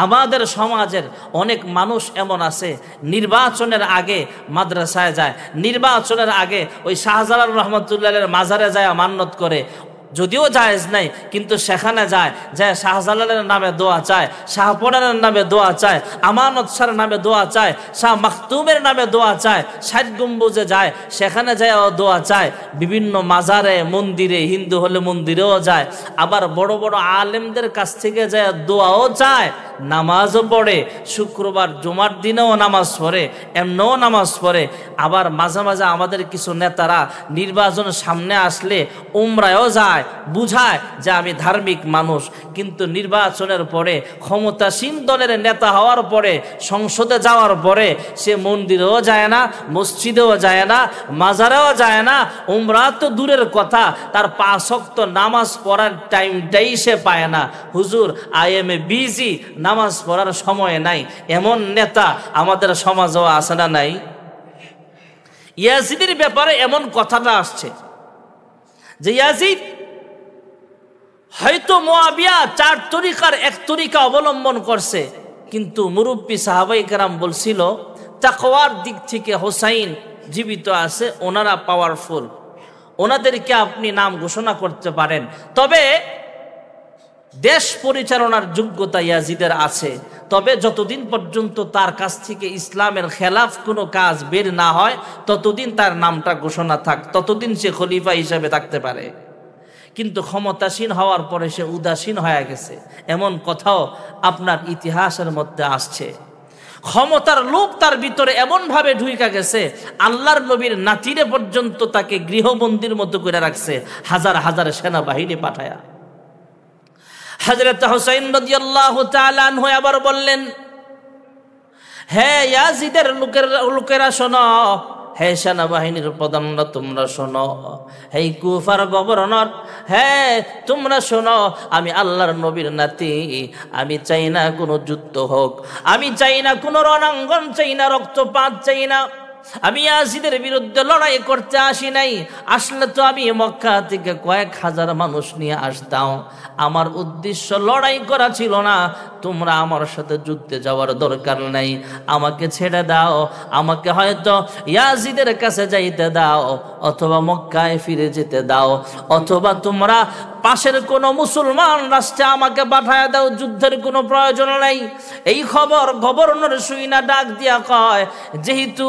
আমাদের সমাজের অনেক মানুষ এমন আছে, নির্বাচনের আগে মাদ্রাসায় যায়, নির্বাচনের আগে ওই শাহজালাল রহমতুল্লাহের মাজারে যায় মান্নত করে, যদিও জায়েজ নাই, কিন্তু সেখানে যায় শাহজালালের নামে দোয়া চায়, শাহপরানের নামে দোয়া চায়, আমানত শাহর নামে দোয়া চায়, শাহ মাখতুমের নামে দোয়া চায়, 60 গম্বুজে যায়, সেখানে যায় দোয়া চায়, বিভিন্ন মাজারে মন্দিরে, হিন্দু হলে মন্দিরেও যায়, আবার বড় বড় আলেমদের কাছ থেকে যায় দোয়াও চায়, নামাজও পড়ে, শুক্রবার জুমার দিনেও নামাজ পড়ে, এমনও নামাজ পড়ে। আবার মাঝে মাঝে আমাদের কিছু নেতারা নির্বাচন সামনে আসলে উমরায়ও যায়, বুঝায় যে আমি ধার্মিক মানুষ, কিন্তু নির্বাচনের পরে ক্ষমতাসীন দলের নেতা হওয়ার পরে, সংসদে যাওয়ার পরে সে মন্দিরেও যায় না, মসজিদেও যায় না, মাজারেও যায় না, উমরা তো দূরের কথা, তার 5 ওয়াক্ত নামাজ পড়ার টাইমটাই সে পায় না। হুজুর আই এম এ বিজি, নামাজ পড়ার সময় নাই, এমন নেতা আমাদের সমাজেও আছে না নাই? ইয়াজিদের ব্যাপারে এমন কথাটা আসছে যে ইয়াজিদ হয়তো মুআবিয়া 4 তরিকার এক তরিকা অবলম্বন করছে, কিন্তু মুরব্বী সাহাবাই কেরাম বলছিল তাকওয়ার দিক থেকে হুসাইন জীবিত আছে, ওনারা পাওয়ারফুল, ওনাদেরকে আপনি নাম ঘোষণা করতে পারেন, তবে দেশ পরিচালনার যোগ্যতা ইয়াজিদের আছে, তবে যতদিন পর্যন্ত তার কাছ থেকে ইসলামের খেলাফ কোনো কাজ বের না হয় ততদিন তার নামটা ঘোষণা থাক, ততদিন সে খলিফা হিসেবে থাকতে পারে। কিন্তু ক্ষমতাসীন হওয়ার পরে সে উদাসীন হয়ে গেছে, এমন কথাও আপনার ইতিহাসের মধ্যে আসছে। ক্ষমতার লোভ তার ভিতরে এমন ভাবে ঢুইকা গেছে, আল্লাহর নবীর নাতিরে পর্যন্ত তাকে গৃহবন্দির মতো করে রাখছে, হাজার হাজার সেনাবাহিনী পাঠায়া। হযরত হুসাইন রাদিয়াল্লাহু তাআলা আনহু আবার বললেন, হে ইয়াজিদের লোকেরা শোনো, হে সেনাবাহিনীর প্রধানরা তোমরা শোনো, হে কুফার গভর্নর, হে তোমরা শোনো, আমি আল্লাহর নবীর নাতি, আমি চাই না কোনো যুদ্ধ হোক, আমি চাই না কোনো রণাঙ্গন, চাই না রক্তপাত, চাই না, আমি ইয়াজিদের বিরুদ্ধে লড়াই করতে আসি নাই, আসলে তো আমি মক্কা থেকে কয়েক হাজার মানুষ নিয়ে আসতাম, আমার উদ্দেশ্য লড়াই করা ছিল না, তোমরা আমার সাথে যুদ্ধে যাওয়ার দরকার নাই, আমাকে ছেড়ে দাও, আমাকে হয়তো ইয়াজিদের কাছে যাইতে দাও, অথবা মক্কায় ফিরে যেতে দাও, অথবা তোমরা পাশের কোনো মুসলমান রাষ্ট্রে আমাকে পাঠায় দাও, যুদ্ধের কোনো প্রয়োজন নাই। এই খবর গভর্নর শুইনা ডাক দিয়া কয়, যেহেতু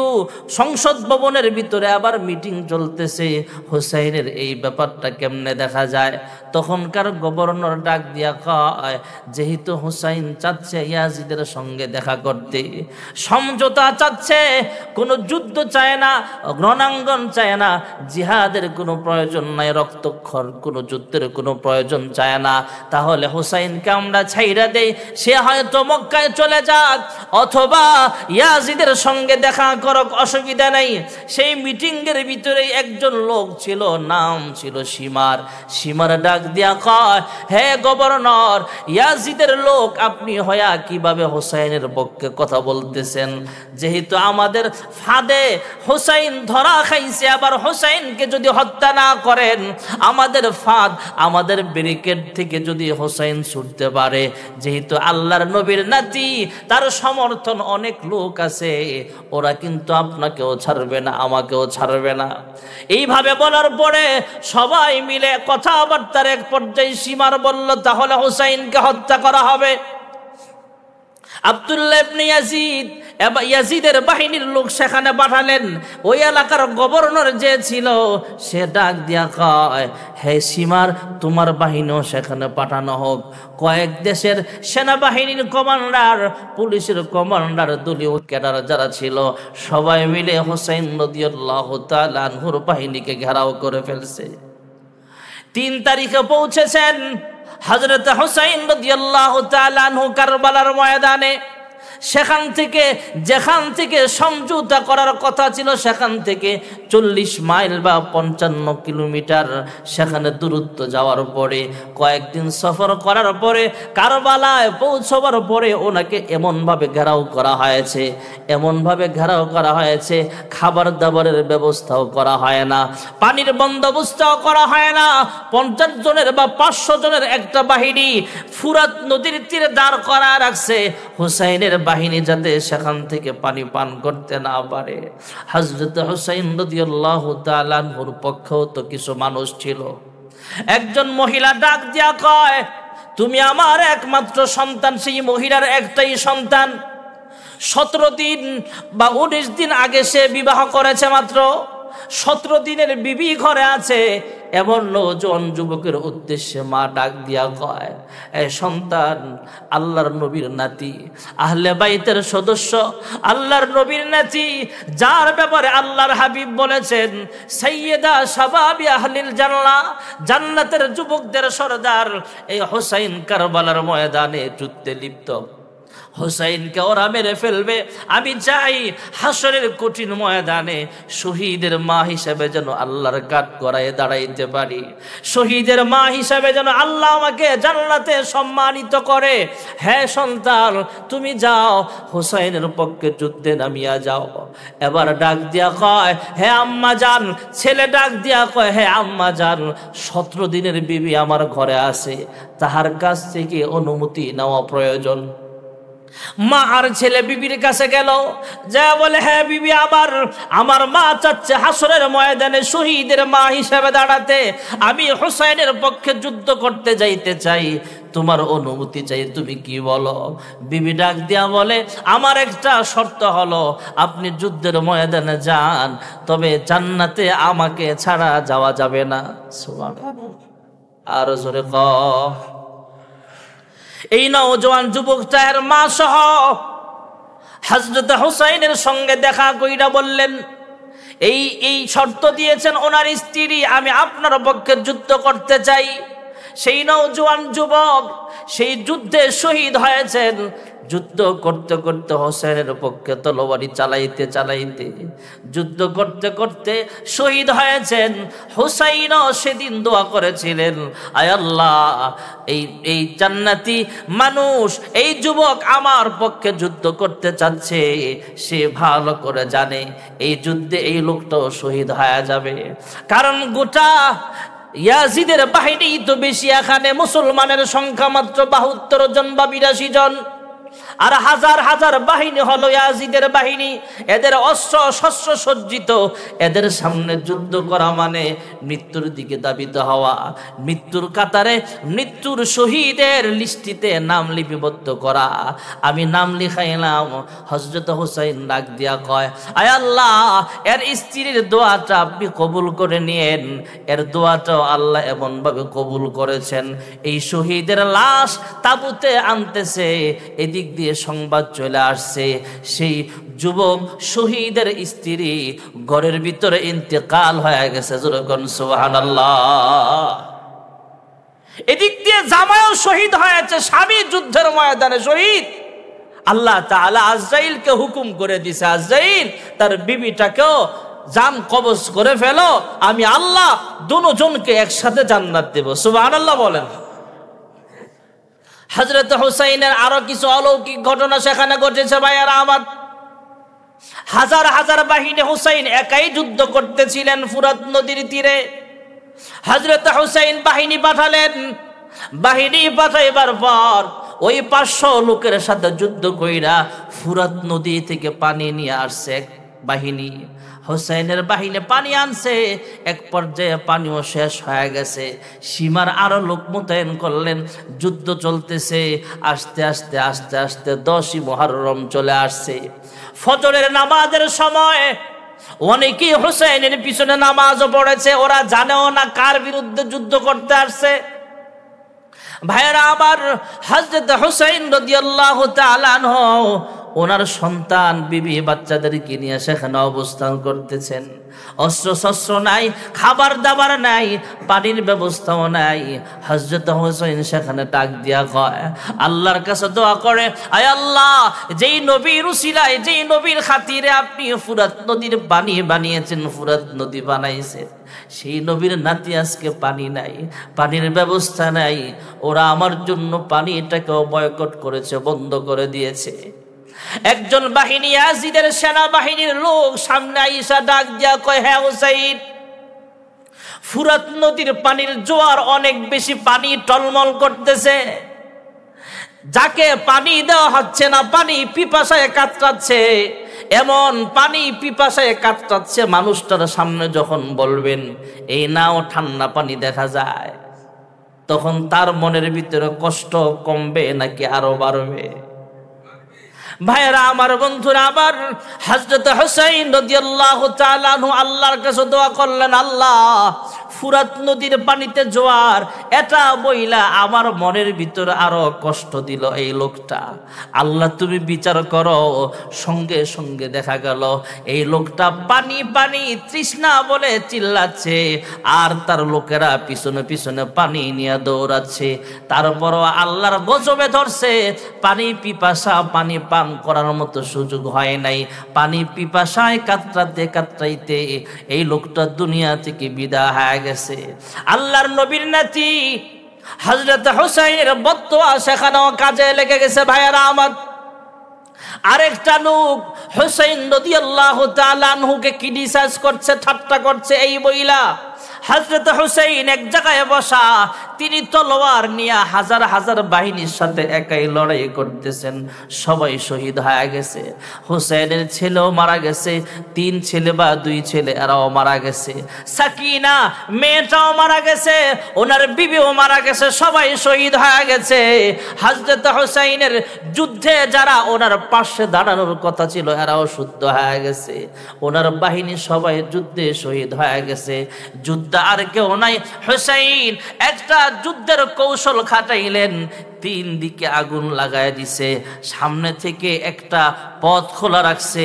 সংসদ ভবনের ভিতরে আবার মিটিং চলতেছে, হুসাইনের এই ব্যাপারটা কেমনে দেখা যায়, তখনকার গভর্নর ডাক দিয়া কয়, যেহেতু হুসাইন চাচ্ছে ইয়াজিদের সঙ্গে দেখা করতে, সমঝোতা চাচ্ছে, কোনো যুদ্ধ চায় না, রণাঙ্গন চায় না, জিহাদের কোনো প্রয়োজন নাই, রক্তক্ষর কোনো যুদ্ধের কোনো প্রয়োজন চায় না, তাহলে হুসাইনকে আমরা ছাইরা দেই, সে হয়তো মক্কায় চলে যাক, অথবা ইয়াজিদের সঙ্গে দেখা করক, অসুবিধা নাই। সেই মিটিং এর ভিতরে একজন লোক ছিল, নাম ছিল সীমার। সীমার ডাক দিয়া কয়, হে গভর্নর, ইয়াজিদের লোক আপনি হয়া কিভাবে হুসাইনের পক্ষে কথা বলতেছেন? যেহেতু আমাদের ফাঁদে হুসাইন ধরা খাইছে, আবার হুসাইনকে যদি হত্যা না করেন, আমাদের ফাঁদ আমাদের ব্যারিকেড থেকে যদি হোসেন ছুটতে পারে, যেহেতু আল্লাহর নবীর নাতি, তার সমর্থন অনেক লোক আছে, ওরা কিন্তু আপনাকেও ছাড়বে না, আমাকেও ছাড়বে না। এইভাবে বলার পরে সবাই মিলে কথাবার্তার এক পর্যায়ে সীমার বলল, তাহলে হোসেনকে হত্যা করা হবে। আব্দুল্লাহ ইবনে ইয়াজিদের বাহিনীর লোক সেখানে পাঠালেন। ওই এলাকার গভর্নর যে ছিল সে ডাক দিয়া কয়, হে সীমার, তোমার বাহিনীও সেখানে পাঠানো হোক। কয়েক দেশের সেনাবাহিনীর কমান্ডার, পুলিশের কমান্ডার, দলীয় ক্যাডার যারা ছিল সবাই মিলে হোসেন রাদিয়াল্লাহু তাআলা আনহুর বাহিনীকে ঘেরাও করে ফেলছে। 3 তারিখে পৌঁছেছেন হযরত হুসাইন রাদিয়াল্লাহু তাআলা আনহু কারবালার ময়দানে। সেখান থেকে যেখান থেকে সমঝোতা করার কথা ছিল সেখান থেকে 40 মাইল বা 55 কিলোমিটার সেখানে দূরত্ব যাওয়ার পরে, কয়েকদিন সফর করার পরে, কারবালায় পৌঁছবার পরে ওনাকে এমনভাবে ঘেরাও করা হয়েছে, এমনভাবে ঘেরাও করা হয়েছে, খাবার দাবারের ব্যবস্থাও করা হয় না, পানির বন্দোবস্তও করা হয় না। 50 জনের বা 500 জনের একটা বাহিনী ফুরাত নদীর তীরে দাঁড় করা রাখছে হুসাইনের বাহিনী যাতে সেখান থেকে পানি পান করতে না পারে। হযরত হুসাইন রাদিয়াল্লাহু তাআলা আনহুর পক্ষেও তো কিছু মানুষ ছিল। একজন মহিলা ডাক দিয়া কয়, তুমি আমার একমাত্র সন্তান। সেই মহিলার একটাই সন্তান। 17 দিন বা 19 দিন আগে সে বিবাহ করেছে মাত্র। 17 দিনের বিবি ঘরে আছে। এমন নওজোয়ান যুবকের উদ্দেশ্যে মা ডাক দিয়া কয়, এই সন্তান আল্লাহর নবীর নাতি, আহলে বাইতের সদস্য, আল্লাহর নবীর নাতি, যার ব্যাপারে আল্লাহর হাবিব বলেছেন সাইয়্যিদা শাবাবি আহলিল জান্নাহ, জান্নাতের যুবকদের সরদার। এই হুসাইন কারবালার ময়দানে যুদ্ধে লিপ্ত। হুসাইনকে ওরা মেরে ফেলবে। আমি চাই হাসরের কঠিন ময়দানে শহীদের মা হিসেবে যেন আল্লাহর কাঠ করায় দাঁড়াইতে পারি। শহীদের মা হিসেবে যেন আল্লাহ আমাকে জান্নাতে সম্মানিত করে। হ্যাঁ সন্তান, তুমি যাও, হুসাইনের পক্ষে যুদ্ধে নামিয়া যাও। এবার ডাক দিয়া কয়, হে আম্মা জান। ছেলে ডাক দিয়া কয়, হে আম্মা জান, 17 দিনের বিবি আমার ঘরে আছে, তাহার কাছ থেকে অনুমতি নেওয়া প্রয়োজন। মা আর ছেলে বিবির কাছে গেল, যা বলে, হ্যাঁ বিবি, আমার মা চাচ্ছে হাসরের ময়দানে শহীদের মা হিসেবে দাঁড়াতে। আমি হুসাইনের পক্ষে যুদ্ধ করতে যাইতে চাই, তোমার অনুমতি চাই, তুমি কি বলো? বিবি ডাক দিয়া বলে, আমার একটা শর্ত হলো, আপনি যুদ্ধের ময়দানে যান, তবে জান্নাতে আমাকে ছাড়া যাওয়া যাবে না। সুবহানাল্লাহ। আর জোরে কও। এই নওজোয়ান যুবকটা এর মা সহ হযরত হুসাইনের সঙ্গে দেখা কইরা বললেন, এই শর্ত দিয়েছেন ওনার স্ত্রী, আমি আপনার পক্ষে যুদ্ধ করতে চাই। সেই নওজোয়ান যুবক সেই যুদ্ধে শহীদ হয়েছেন। যুদ্ধ করতে করতে হোসেনের পক্ষে তলোয়ারি চালাইতে চালাইতে যুদ্ধ করতে করতে শহীদ হয়েছেন। হুসাইনও সেদিন দোয়া করেছিলেন, আয় আল্লাহ, এই জান্নাতি মানুষ, এই যুবক আমার পক্ষে যুদ্ধ করতে চাচ্ছে, সে ভালো করে জানে এই যুদ্ধে এই লোকটাও শহীদ হয়ে যাবে। কারণ গোটা ইয়াজিদের বাহিনী তো বেশি, এখানে মুসলমানের সংখ্যা মাত্র 72 জন বা 82 জন, আর হাজার হাজার বাহিনী হলো ইয়াজিদের বাহিনী। এদের অস্ত্র শস্ত্র সজ্জিত, এদের সামনে যুদ্ধ করা মানে মৃত্যুর দিকে ধাবিত হওয়া, মৃত্যুর কাতারে, মৃত্যুর শহীদের লিস্টিতে নাম লিপিবদ্ধ করা। আমি নাম লিখাইলাম। হযরত হুসাইন ডাক দিয়া কয়, আয় আল্লাহ, এর স্ত্রীর দোয়াটা আপনি কবুল করে নিয়েন। এর দোয়াটাও আল্লাহ এমন ভাবে কবুল করেছেন, এই শহীদের লাশ তাবুতে আনতেছে, এদিক দিয়ে সংবাদ চলে আসছে সেই যুবক শহীদের স্ত্রী ঘরের ভিতরে ইন্তেকাল হয়ে গেছে। যেরকম সুবহানাল্লাহ। এদিক দিয়ে জামাইও শহীদ হয়েছে, স্বামী যুদ্ধের ময়দানে শহীদ। আল্লাহ তাআলা আজরাইলকে হুকুম করে দিছে, আজরাইল তার বিবিটাকেও জান কবজ করে ফেলো, আমি আল্লাহ দুজনকে একসাথে জান্নাত দেব। সুবহানাল্লাহ বলেন। হযরত হুসাইনের আরো কিছু অলৌকিক ঘটনা সেখানে ঘটেছে ভাইয়ারা আমার। হাজার হাজার বাহিনী হুসাইন একাই যুদ্ধ করতেছিলেন ফুরাত নদীর তীরে। হযরত হুসাইন বাহিনী পাঠালেন। বাহিনী পাঠাইবার পর ওই 500 লোকের সাথে যুদ্ধ কইরা ফুরাত নদী থেকে পানি নিয়ে আসছে এক বাহিনী। হুসাইনের বাহিনী পানি আনছে, এক পর্যায়ে পানিও শেষ হয়ে গেছে। সীমার আরো লোক মোতায়েন করলেন। যুদ্ধ চলতেছে। আস্তে আস্তে আস্তে আস্তে 10ই মুহররম চলে আসছে। ফজরের নামাজের সময় অনেকেই হুসাইনের পিছনে নামাজও পড়েছে, ওরা জানেও না কার বিরুদ্ধে যুদ্ধ করতে আসছে। ভাইয়েরা আমার, হযরত হুসাইন রাদিয়াল্লাহু তাআলা আনহু ওনার সন্তান বিবি বাচ্চাদেরকে নিয়ে সেখানে অবস্থান করতেছেন। অস্ত্র শস্ত্র নাই, খাবার দাবার নাই, পানির ব্যবস্থাও নাই। হযরত হুসাইন সেখানে ডাক দিয়া কয়, আল্লাহর কাছে দোয়া করে, আয় আল্লাহ, যেই নবীর উসিলায়, যেই নবীর খাতিরে আপনি ফুরাত নদীর পানি বানিয়েছেন, ফুরাত নদী বানাইছেন, সেই নবীর নাতি আজকে পানি নাই, পানির ব্যবস্থা নাই। ওরা আমার জন্য পানিটাকেও বয়কট করেছে, বন্ধ করে দিয়েছে। একজন বাহিনী, ইয়াজিদের সেনাবাহিনীর লোক সামনে আইসা ডাক দিয়া কয়, হ্যাঁ হুসাইন, ফুরাত নদীর পানির জোয়ার অনেক বেশি, পানি টলমল করতেছে। যাকে পানি দেওয়া হচ্ছে না, পানি পিপাসায় কাতরাচ্ছে। এমন পানি পিপাসায় কাতরাচ্ছে, মানুষটার সামনে যখন বলবেন এই নাও ঠান্ডা পানি দেখা যায়, তখন তার মনের ভিতরে কষ্ট কমবে নাকি আরো বাড়বে? ভাইরা আমার, বন্ধুরা আবার, হযরত হুসাইন রাদিয়াল্লাহু তাআলা আনহু আল্লাহর কাছে দোয়া করলেন, আল্লাহ, ফুরাত নদীর পানিতে জোয়ার, এটা বইলা আমার মনের ভিতরে আরো কষ্ট দিল এই লোকটা। আল্লাহ তুমি বিচার করো। সঙ্গে সঙ্গে দেখা গেল এই লোকটা পানি পানি তৃষ্ণা বলে চিল্লাচ্ছে, আর তার লোকেরা পিছনে পিছনে পানি নিয়ে দৌড়াচ্ছে। তারপরও আল্লাহর গজবে ধরছে, পানি পিপাসা, পানি পান করার মতো সুযোগ হয় নাই। পানি পিপাসায় কাতরাতে কাতরাইতে এই লোকটা দুনিয়া থেকে বিদায় হয়ে গেছে। আল্লাহর নবীর নাতি হযরত হুসাইনের বদদুয়া সেখানেও কাজে লেগে গেছে। ভাইয়েরা আমার, আরেকটা লোক হুসাইন রাদিয়াল্লাহু তাআলা আনহুকে ক্রিটিসাইজ করছে, ঠাট্টা করছে। এই বইলা হযরত হুসাইন এক জায়গায় বসা, তিনি তলোয়ার নিয়ে হাজার হাজার বাহিনীর সাথে একাই লড়াই করতেছেন। সবাই শহীদ হয়ে গেছে। হুসাইনের ছেলেও মারা গেছে, 3 ছেলে বা 2 ছেলে এরাও মারা গেছে। সাকিনা মেয়েটাও মারা গেছে, ওনার বিবিও মারা গেছে, সবাই শহীদ হয়ে গেছে। হযরত হুসাইনের যুদ্ধে যারা ওনার পাশে দাঁড়ানোর কথা ছিল এরাও শুদ্ধ হয়ে গেছে। ওনার বাহিনী সবাই যুদ্ধে শহীদ হয়ে গেছে। যুদ্ধ আর কেউ নাই। হুসাইন একটা যুদ্ধের কৌশল খাটাইলেন। 3 দিকে আগুন লাগায় দিছে, সামনে থেকে একটা পথ খোলা রাখছে,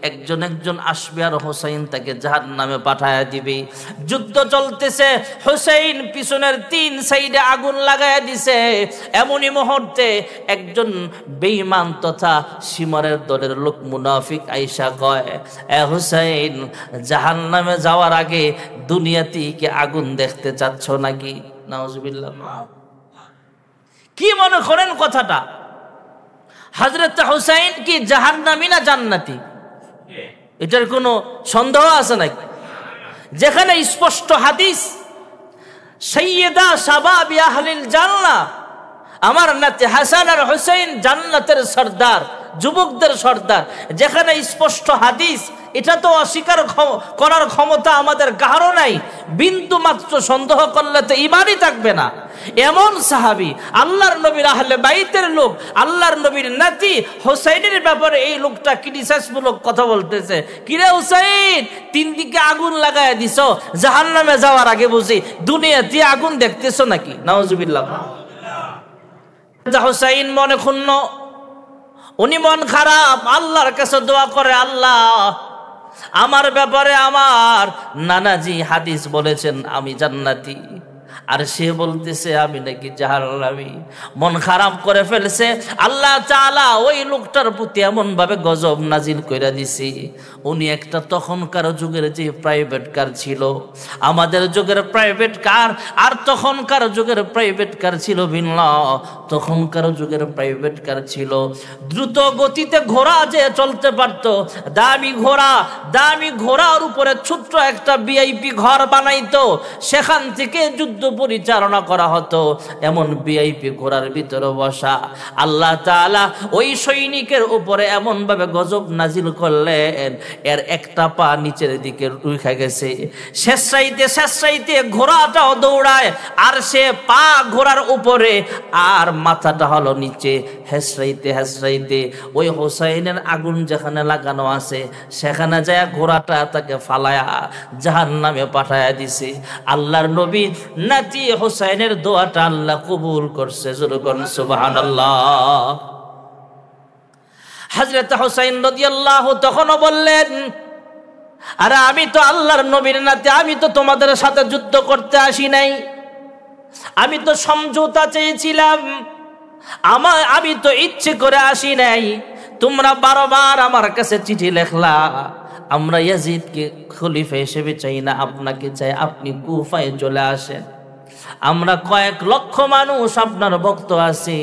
একজন একজন আসবে আর হুসাইন তাকে জাহান্নামে পাঠায় দিবে। যুদ্ধ চলতেছে, হুসাইন পিছনের 3 সাইডে আগুন লাগায় দিছে। এমনই মুহূর্তে একজন বেঈমান তথা শিমরের দলের লোক মুনাফিক আইসা কয়, এ হুসাইন, জাহান্নামে যাওয়ার আগে দুনিয়াতে কি আগুন দেখতে চাচ্ছ নাকি? নাউজুবিল্লাহ। কি মনে করেন কথাটা? হযরত হুসাইন কি জাহান্নামী না জান্নাতি? এটার কোনো সন্দেহ আছে নাকি? যেখানে স্পষ্ট হাদিস, সাইয়্যিদা শাবাবি আহলিল জান্নাহ, আমার নাতি হাসান আর হুসাইন জান্নাতের সর্দার, যুবকদের সর্দার, যেখানে স্পষ্ট হাদিস, এটা তো অস্বীকার করার ক্ষমতা আমাদের কারো নাই। বিন্দু মাত্র সন্দেহ করলে তো ঈমানই থাকবে না। এমন সাহাবী, আল্লাহর নবীর আহলে বাইতের লোক, আল্লাহর নবীর নাতি হুসাইনের ব্যাপারে এই লোকটা ক্রিটিসাইজমূলক কথা বলতেছে। কিরে হুসাইন, 3 দিকে আগুন লাগায় দিছো, জাহান্নামে যাওয়ার আগে বুঝি দুনিয়াতে আগুন দেখতেছো নাকি? নাউজুবিল্লাহ। হুসাইন মনে ক্ষুণ্ণ, উনি মন খারাপ, আল্লাহর কাছে দোয়া করে, আল্লাহ, আমার ব্যাপারে আমার নানাজি হাদিস বলেছেন আমি জান্নাতি, আর সে বলতেছে আমি নাকি জাহান্নামী। মন খারাপ করে ফেলছে। আল্লাহ তাআলা ওই লোকটার প্রতি এমন ভাবে গজব নাজিল কইরা দিছে, উনি একটা তখনকার যুগের যে প্রাইভেট কার ছিল, আমাদের যুগের প্রাইভেট কার আর তখনকার যুগের প্রাইভেট কার ছিল ভিন্ন। তখনকার যুগের প্রাইভেট কার ছিল দ্রুত গতিতে ঘোড়া যে চলতে পারত, দামি ঘোড়ার উপরে ছোট্ট একটা ভিআইপি ঘর বানাইতো, সেখান থেকে যুদ্ধ পরিচালনা করা হতো। এমন ভিআইপি ঘোড়ার ভিতরে বসা। আল্লাহ তাআলা ওই সৈনিকের উপরে এমন ভাবে গজব নাজিল করলেন, এর একটা পা নিচের দিকে রুখে গেছে। শেষাইতে ঘোড়াটাও দৌড়ায়, আর সে পা ঘোড়ার উপরে আর মাথাটা হলো নিচে। হেসরাইতে ওই হোসাইনের আগুন যেখানে লাগানো আছে সেখানে যায় ঘোড়াটা তাকে ফালায়া জাহান্নামে পাঠায়া দিছে। আল্লাহর নবী নাতি হোসাইনের দোয়াটা আল্লাহ কবুল করছে। সুবহানাল্লাহ। হযরত হোসাইন রাদিয়াল্লাহু তখনও বললেন, আরে আমি তো আল্লাহর নবীর নাতি, আমি তো তোমাদের সাথে যুদ্ধ করতে আসি নাই, আমি তো সমঝোতা চেয়েছিলাম, আমি তো ইচ্ছে করে আসি নাই। তোমরা বারবার আমার কাছে চিঠি লেখলা, আমরা ইয়াজিদকে খলিফা হিসেবে চাই না, আপনাকে চাই, আপনি কুফায় চলে আসেন। আমরা কয়েক লক্ষ মানুষ আপনার ভক্ত আছি,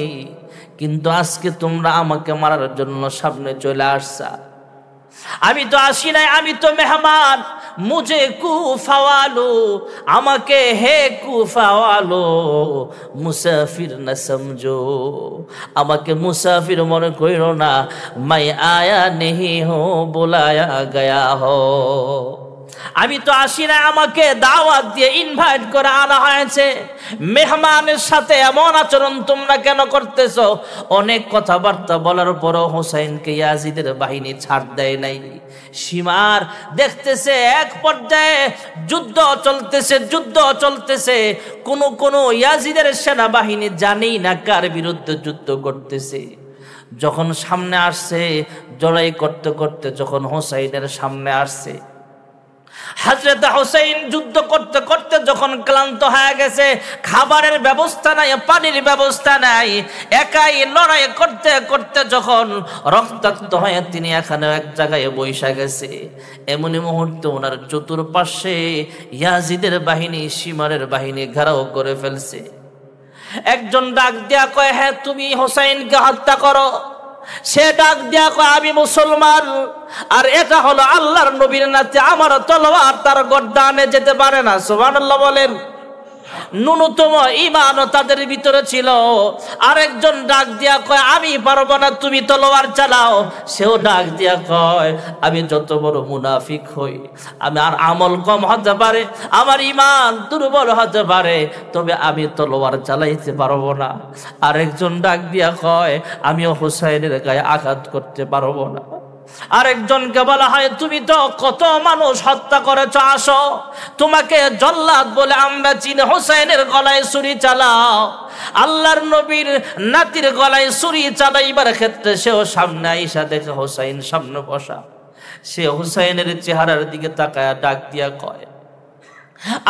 কিন্তু আজকে তোমরা আমাকে মারার জন্য সামনে চলে আসছা। আমি তো আসি নাই, আমি তো মেহমান। মুঝে কুফাওয়ালো, আমাকে হে কুফাওয়ালো মুসাফির না সমঝো, আমাকে মুসাফির মনে কইরো না। মাই আয়া নেহি হো বুলায়া গয়া হো, আমি তো আসি না, আমাকে দাওয়াত দিয়ে ইনভাইট করে আনা হয়েছে। মেহমানের সাথে এমন আচরণ তোমরা কেন করতেছো? অনেক কথাবার্তা বলার পরও হোসাইনকে ইয়াজিদের বাহিনী ছাড় দেয় নাই। সীমার দেখতেছে এক পর্যায়ে যুদ্ধ চলতেছে। কোন ইয়াজিদের সেনাবাহিনী জানেই না কার বিরুদ্ধে যুদ্ধ করতেছে। যখন সামনে আসছে, লড়াই করতে করতে যখন হোসাইনের সামনে আসছে, হযরত হোসেন যুদ্ধ করতে করতে যখন ক্লান্ত হয়ে গেছে, খাবারের ব্যবস্থা নাই, পানির ব্যবস্থা নাই, একাই লড়াই করতে করতে যখন রক্তাক্ত হয়ে তিনি এখানে এক জায়গায় বসে গেছে, এমনি মুহূর্তে ওনার চতুর্পাশে ইয়াজিদের বাহিনী, সীমারের বাহিনী ঘেরাও করে ফেলছে। একজন ডাক দিয়া কয়, হ্যাঁ তুমি হোসেনকে হত্যা করো। সে ডাক দিয়া কয়, আমি মুসলমান, আর এটা হলো আল্লাহর নবীর নাতি, আমার তলোয়ার তার গর্দানে যেতে পারে না। সুবহানাল্লাহ বলেন। ন্যূনতম ঈমানও তাদের ভিতরে ছিল। আরেকজন ডাক দিয়া কয়, আমি পারবো না, তুমি তলোয়ার চালাও। সেও ডাক দিয়া কয়, আমি যত বড় মুনাফিক হই, আমার আমল কম হতে পারে, আমার ঈমান দুর্বল হতে পারে, তবে আমি তলোয়ার চালাইতে পারবো না। আরেকজন ডাক দিয়া কয়, আমিও হোসাইনের গায়ে আঘাত করতে পারবো না। আরেকজনকে বলা হয়, তুমি তো কত মানুষ হত্যা করেছো, আসো, তোমাকে জল্লাদ বলে আমরা চিনি, হোসেনের গলায় ছুরি চালাও। আল্লাহর নবীর নাতির গলায় ছুরি চালাইবার ক্ষেত্রে সেও সামনে আইসা দেখে হোসেন সামনে বসা। সে হোসেনের চেহারার দিকে তাকায় ডাক দিয়া কয়,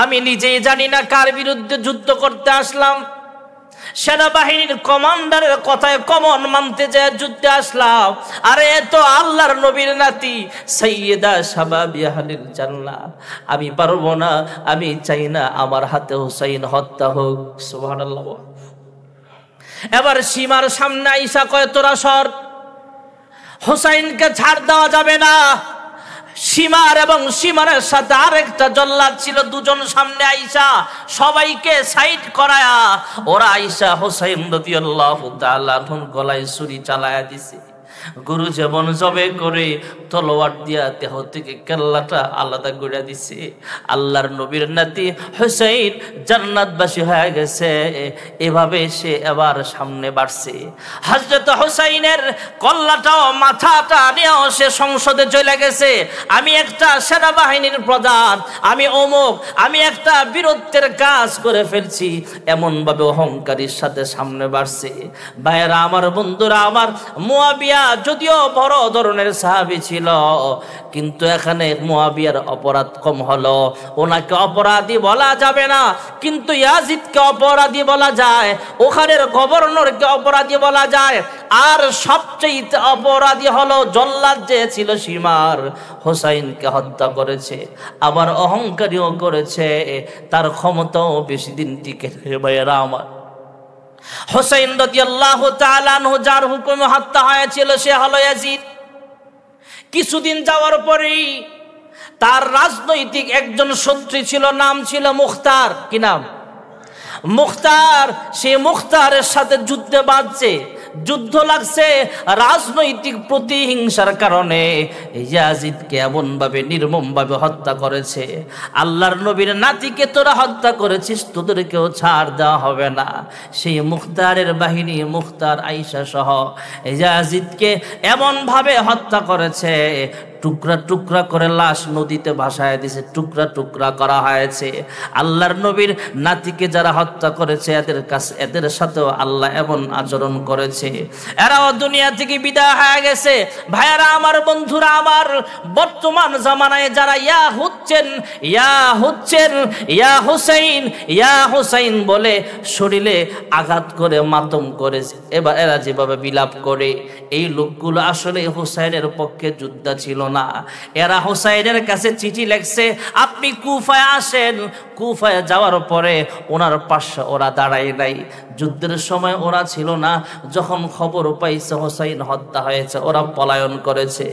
আমি নিজেই জানি না কার বিরুদ্ধে যুদ্ধ করতে আসলাম, সেনাবাহিনীর কমান্ডারের কথায় কমন মানতে যায় যুদ্ধে আসলাম। আরে তো আল্লাহর নবীর নাতি, সাইয়্যিদা শাবাবি আহলিল জান্নাহ, আমি পারবো না, আমি চাই না আমার হাতে হোসেন হত্যা হোক। সুবহানাল্লাহ। এবার সীমার সামনে আইসা কয়, তোরা সর, হোসেনকে ছাড় দেওয়া যাবে না। সীমার এবং সীমারের সাথে আরেকটা জল্লাদ ছিল, দুজন সামনে আইসা সবাইকে সাইড করায়া ওরা আইসা হোসেন রাদিয়াল্লাহু তাআলা গলায় ছুরি চালায়া দিছে। গুরু যেমন জবে করে তলোয়ার দিয়া দেহ থেকে কেল্লাটা আলাদা করে দিছে। আল্লাহর নবীর নাতি হোসেন জান্নাতবাসী হয়ে গেছে। এভাবে সে এবার সামনে বাড়ছে। হযরত হোসেনের কল্লাটাও মাথাটা নিয়েও সে সংসদে চলে গেছে। আমি একটা সেনাবাহিনীর প্রধান, আমি অমুক, আমি একটা বীরত্বের কাজ করে ফেলছি, এমন ভাবে অহংকারীর সাথে সামনে বাড়ছে। ভাইয়েরা আমার, বন্ধুরা আমার, মুয়াবিয়া যদিও বড় ধরনের সাহাবী ছিল, কিন্তু এখানে মুয়াবিয়ার অপরাধ কম হলো, ওনাকে অপরাধী বলা যাবে না, কিন্তু ইয়াজিদকে অপরাধী বলা যায়, ওখানের গভর্নরকে অপরাধী বলা যায়। আর সবচেয়ে অপরাধী হলো জল্লাদ যে ছিল শিমার, হোসাইনকে হত্যা করেছে, আবার অহংকারীও করেছে, তার ক্ষমতাও বেশি দিন টিকে নেই। ভাইয়েরা আমার, হোসাইন রাদিয়াল্লাহু তাআলা আনহু যার হুকুমে হত্যা হয়েছিল সে হলো ইয়াজিদ। কিছুদিন যাওয়ার পরেই তার রাজনৈতিক একজন শত্রু ছিল, নাম ছিল মুখতার। কি নাম? মুখতার। সে মুখতারের সাথে যুদ্ধে বাঁধছে, যুদ্ধ লাগছে, রাজনৈতিক প্রতিহিংসার কারণে ইয়াজিদকে এমন ভাবে নির্মম ভাবে হত্যা করেছে। আল্লাহর নবীর নাতিকে তোরা হত্যা করেছিস, তোদেরকেও ছাড় দেওয়া হবে না। সেই মুখতারের বাহিনী, মুখতার আয়েশা সহ ইয়াজিদকে এমন ভাবে হত্যা করেছে, টুকরা টুকরা করে লাশ নদীতে ভাসায় দিয়েছে, টুকরা টুকরা করা হয়েছে। আল্লাহর নবীর নাতিকে যারা হত্যা করেছে এদের সাথেও আল্লাহ এমন আচরণ করেছে, এরাও দুনিয়া থেকে বিদায় হয়ে গেছে। ভাইয়ারা আমার, বন্ধুরা আমার, বর্তমান জামানায় যারা ইয়া হুসাইন বলে শরীরে আঘাত করে মাতম করেছে, এবার এরা যেভাবে বিলাপ করে, এই লোকগুলো আসলে হুসাইনের পক্ষে যোদ্ধা ছিল না। এরা হুসাইনের কাছে চিঠি লেখছে, আপনি কুফায় আসেন। কুফায় যাওয়ার পরে ওনার পাশে ওরা দাঁড়ায় নাই, যুদ্ধের সময় ওরা ছিল না। যখন খবর পাইছে হুসাইন হত্যা হয়েছে, ওরা পলায়ন করেছে,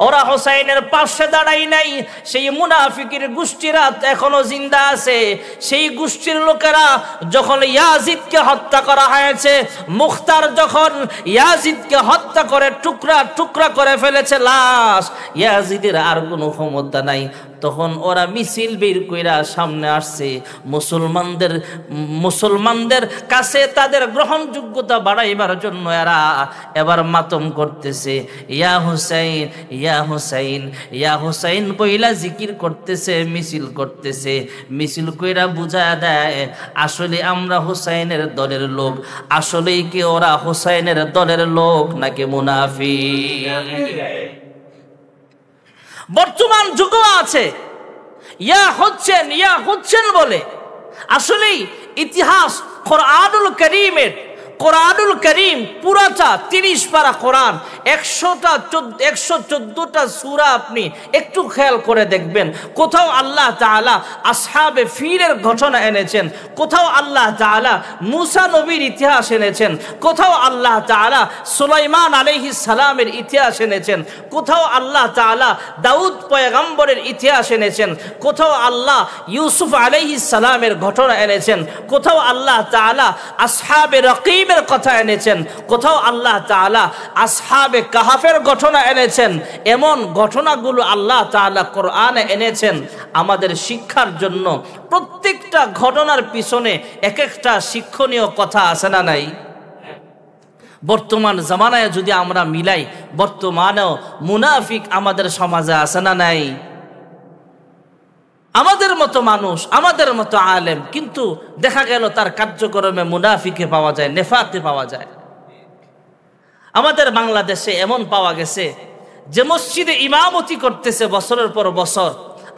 ওরা হুসাইনের পাশে দাঁড়ায় নাই। সেই মুনাফিকের গোষ্ঠীরা এখনো জিন্দা আছে। সেই গোষ্ঠীর লোকেরা যখন ইয়াজিদকে হত্যা করা হয়েছে, মুখতার যখন ইয়াজিদকে হত্যা করে টুকরা টুকরা করে ফেলেছে লাশ, ইয়াজিদের আর কোনো ক্ষমতা নাই, তখন ওরা মিছিল বের কইরা সামনে আসছে। মুসলমানদের কাছে তাদের গ্রহণযোগ্যতা বাড়াইবার জন্য এরা এবার মাতম করতেছে, ইয়া হুসাইন, ইয়া হুসাইন, ইয়া হুসাইন বইলা জিকির করতেছে, মিছিল করতেছে। মিছিল কইরা বুঝায় দেয় আসলে আমরা হুসাইনের দলের লোক। আসলেই কি ওরা হুসাইনের দলের লোক নাকি মুনাফিক? বর্তমান যুগও আছে ইয়া হচ্ছেন বলে। আসলেই ইতিহাস কোরআনুল করিম পুরাটা 30 পারা কোরআন, 114টা সূরা আপনি একটু খেয়াল করে দেখবেন, কোথাও আল্লাহ তাআলা আসহাবে ফিলের ঘটনা এনেছেন, কোথাও আল্লাহ তাআলা মুসা নবীর ইতিহাস এনেছেন, কোথাও আল্লাহ তাআলা সুলাইমান আলাইহিস সালামের ইতিহাস এনেছেন, কোথাও আল্লাহ তাআলা দাউদ পয়গম্বরের ইতিহাস এনেছেন, কোথাও আল্লাহ ইউসুফ আলাইহিস সালামের ঘটনা এনেছেন, কোথাও আল্লাহ তাআলা আসহাবে রকিম কথা এনেছেন, কোথাও আল্লাহ তাআলা আসহাবে কাহাফের ঘটনা এনেছেন। এমন ঘটনাগুলো আল্লাহ তাআলা কোরআনে এনেছেন আমাদের শিক্ষার জন্য। প্রত্যেকটা ঘটনার পিছনে এক একটা শিক্ষণীয় কথা আছে না নাই? বর্তমান জামানায় যদি আমরা মিলাই, বর্তমানেও মুনাফিক আমাদের সমাজে আছে না নাই? আমাদের মতো মানুষ, আমাদের মতো আলেম, কিন্তু দেখা গেল তার কার্যক্রমে মুনাফিকে পাওয়া যায়, নেফাকে পাওয়া যায়। আমাদের বাংলাদেশে এমন পাওয়া গেছে যে মসজিদে ইমামতি করতেছে বছরের পর বছর,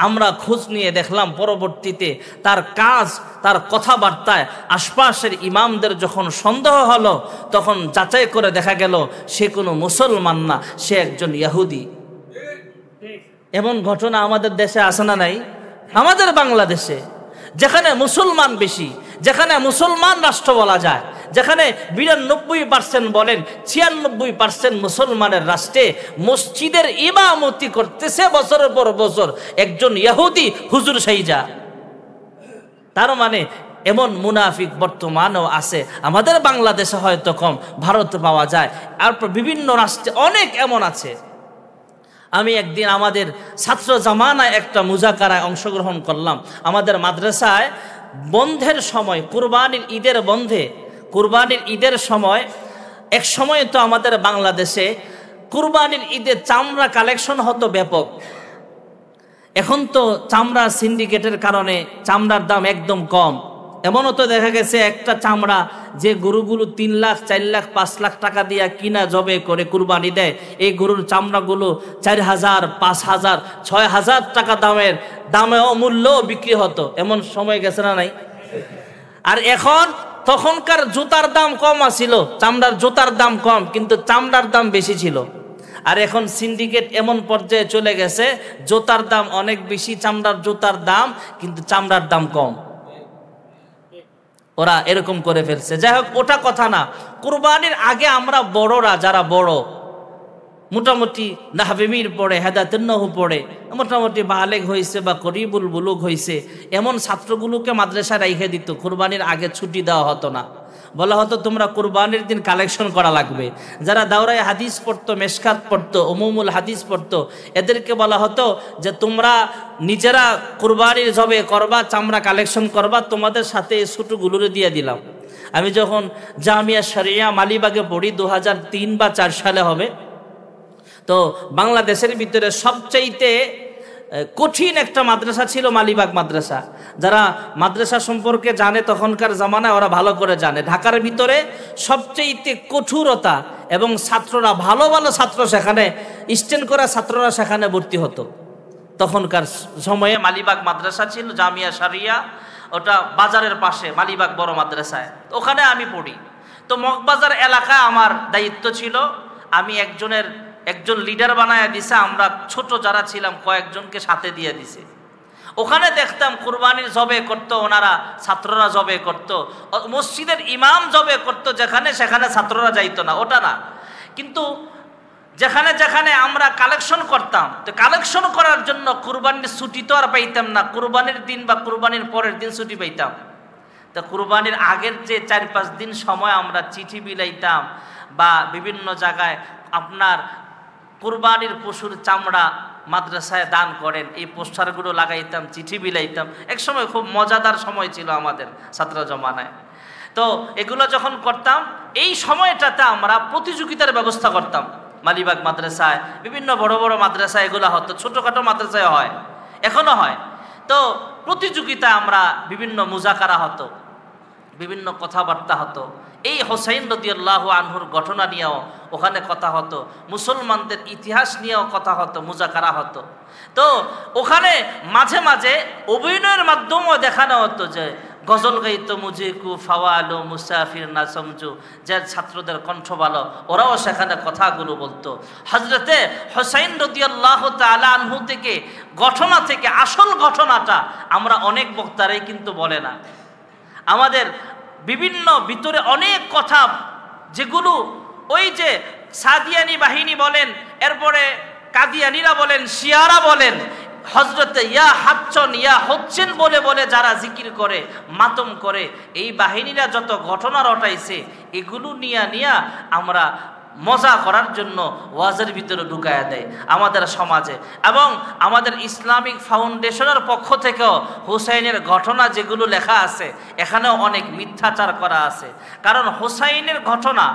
আমরা খোঁজ নিয়ে দেখলাম পরবর্তীতে তার কাজ, তার কথাবার্তায় আশপাশের ইমামদের যখন সন্দেহ হলো, তখন যাচাই করে দেখা গেল সে কোনো মুসলমান না, সে একজন ইহুদি। এমন ঘটনা আমাদের দেশে আছে না নাই? আমাদের বাংলাদেশে, যেখানে মুসলমান বেশি, যেখানে মুসলমান রাষ্ট্র বলা যায়, যেখানে 92% বলেন 96% মুসলমানের রাষ্ট্রে মসজিদের ইমামতি করতেছে বছরের পর বছর একজন ইহুদি হুজুর সাইজা। তার মানে এমন মুনাফিক বর্তমানেও আছে। আমাদের বাংলাদেশে হয়তো কম, ভারতে পাওয়া যায়, আর বিভিন্ন রাষ্ট্রে অনেক এমন আছে। আমি একদিন আমাদের ছাত্র জামানায় একটা মুজাকারায় অংশগ্রহণ করলাম। আমাদের মাদ্রাসায় বন্ধের সময়, কুরবানির ঈদের সময়, এক সময় তো আমাদের বাংলাদেশে কুরবানির ঈদের চামড়া কালেকশন হতো ব্যাপক। এখন তো চামড়া সিন্ডিকেটের কারণে চামড়ার দাম একদম কম, এমনও তো দেখা গেছে একটা চামড়া যে গরুগুলো 3 লাখ 4 লাখ 5 লাখ টাকা দিয়ে কিনা জবে করে কুরবানি দেয়, এই গরুর চামড়াগুলো 4,000 5,000 6,000 টাকা দামেও মূল্য বিক্রি হতো। এমন সময় গেছে না নাই? আর এখন তখনকার জুতার দাম কম আছিল, চামড়ার জুতার দাম কম, কিন্তু চামড়ার দাম বেশি ছিল। আর এখন সিন্ডিকেট এমন পর্যায়ে চলে গেছে, জুতার দাম অনেক বেশি, চামড়ার জুতার দাম, কিন্তু চামড়ার দাম কম। ওরা এরকম করে ফেলছে। যাই হোক, ওটা কথা না। কুরবানির আগে আমরা বড়রা, যারা বড় মোটামুটি নাহবিমির পড়ে, হেদায়েতুন্নহু পড়ে, মোটামুটি বালেগ হয়েছে বা করিবুল বুলুগ হয়েছে, এমন ছাত্রগুলোকে মাদ্রাসায় রাইখে দিত। কুরবানির আগে ছুটি দেওয়া হতো না, বলা হতো তোমরা কুরবানির দিন কালেকশন করা লাগবে। যারা দাওরায়ে হাদিস পড়তো, মেশকাত পড়তো, উমুমুল হাদিস পড়তো, এদেরকে বলা হতো যে তোমরা নিজেরা কুরবানির জবে করবা, চামড়া কালেকশন করবা, তোমাদের সাথে এই ছোটগুলোরে দিয়ে দিলাম। আমি যখন জামিয়া শরিয়া মালিবাগে পড়ি, 2003 বা 4 সালে হবে, তো বাংলাদেশের ভিতরে সবচাইতে কঠিন একটা মাদ্রাসা ছিল মালিবাগ মাদ্রাসা। যারা মাদ্রাসা সম্পর্কে জানে তখনকার জামানায়, ওরা ভালো করে জানে, ঢাকার ভিতরে সবচাইতে কঠোরতা, এবং ছাত্ররা ভালো ভালো ছাত্র সেখানে, স্ট্যান্ড করা ছাত্ররা সেখানে ভর্তি হতো। তখনকার সময়ে মালিবাগ মাদ্রাসা ছিল জামিয়া শরিয়া, ওটা বাজারের পাশে মালিবাগ বড় মাদ্রাসায়, ওখানে আমি পড়ি। তো মগবাজার এলাকায় আমার দায়িত্ব ছিল, আমি একজন লিডার বানায় দিছে, আমরা ছোট যারা ছিলাম কয়েকজনকে সাথে দিয়ে দিছে। ওখানে দেখতাম কুরবানির জবে করতো ওনারা, ছাত্ররা জবে করতো, মসজিদের ইমাম জবে করতো, যেখানে সেখানে ছাত্ররা যাইতো না, ওটা না। কিন্তু যেখানে যেখানে আমরা কালেকশন করতাম, তো কালেকশন করার জন্য কুরবানির ছুটি তো আর পাইতাম না, কুরবানির দিন বা কুরবানির পরের দিন ছুটি পাইতাম। তো কুরবানির আগের যে 4-5 দিন সময় আমরা চিঠি বিলাইতাম, বা বিভিন্ন জায়গায় আপনার কুরবানির পশুর চামড়া মাদ্রাসায় দান করেন, এই পোস্টারগুলো লাগাইতাম, চিঠি বিলাইতাম। এক সময় খুব মজাদার সময় ছিল আমাদের ছাত্র জমানায়। তো এগুলো যখন করতাম, এই সময়টাতে আমরা প্রতিযোগিতার ব্যবস্থা করতাম মালিবাগ মাদ্রাসায়, বিভিন্ন বড় বড় মাদ্রাসায় এগুলো হতো, ছোটোখাটো মাদ্রাসায় হয়, এখনো হয়। তো প্রতিযোগিতা আমরা বিভিন্ন মুজাকারা হতো, বিভিন্ন কথাবার্তা হতো। এই হোসাইন রাদিয়াল্লাহু আনহুর ঘটনা নিয়েও ওখানে কথা হতো, মুসলমানদের ইতিহাস নিয়েও কথা হতো, মুজাকারা হতো। তো ওখানে মাঝে মাঝে অভিনয়ের মাধ্যমেও দেখানো হতো যে গজল গাইতো মুজিকু ফাওয়ালু মুসাফির না সমঝু, যে ছাত্রদের কণ্ঠ ভালো, ওরাও সেখানে কথাগুলো বলতো। হযরতে হোসাইন রাদিয়াল্লাহু তাআলা আনহু থেকে ঘটনা থেকে আসল ঘটনাটা আমরা অনেক বক্তারাই কিন্তু বলে না। আমাদের বিভিন্ন ভিতরে অনেক কথা, যেগুলো ওই যে সাদিয়ানি বাহিনী বলেন, এরপরে কাদিয়ানিরা বলেন, শিয়ারা বলেন, হযরতে ইয়া হাচ্চন ইয়া হচ্ছেন বলে বলে যারা জিকির করে, মাতম করে, এই বাহিনীরা যত ঘটনা রটাইছে, এগুলো নিয়া আমরা মজা করার জন্য ওয়াজের ভিতরে ঢুকায়া দেয় আমাদের সমাজে। এবং আমাদের ইসলামিক ফাউন্ডেশনের পক্ষ থেকেও হুসাইনের ঘটনা যেগুলো লেখা আছে, এখানেও অনেক মিথ্যাচার করা আছে। কারণ হুসাইনের ঘটনা,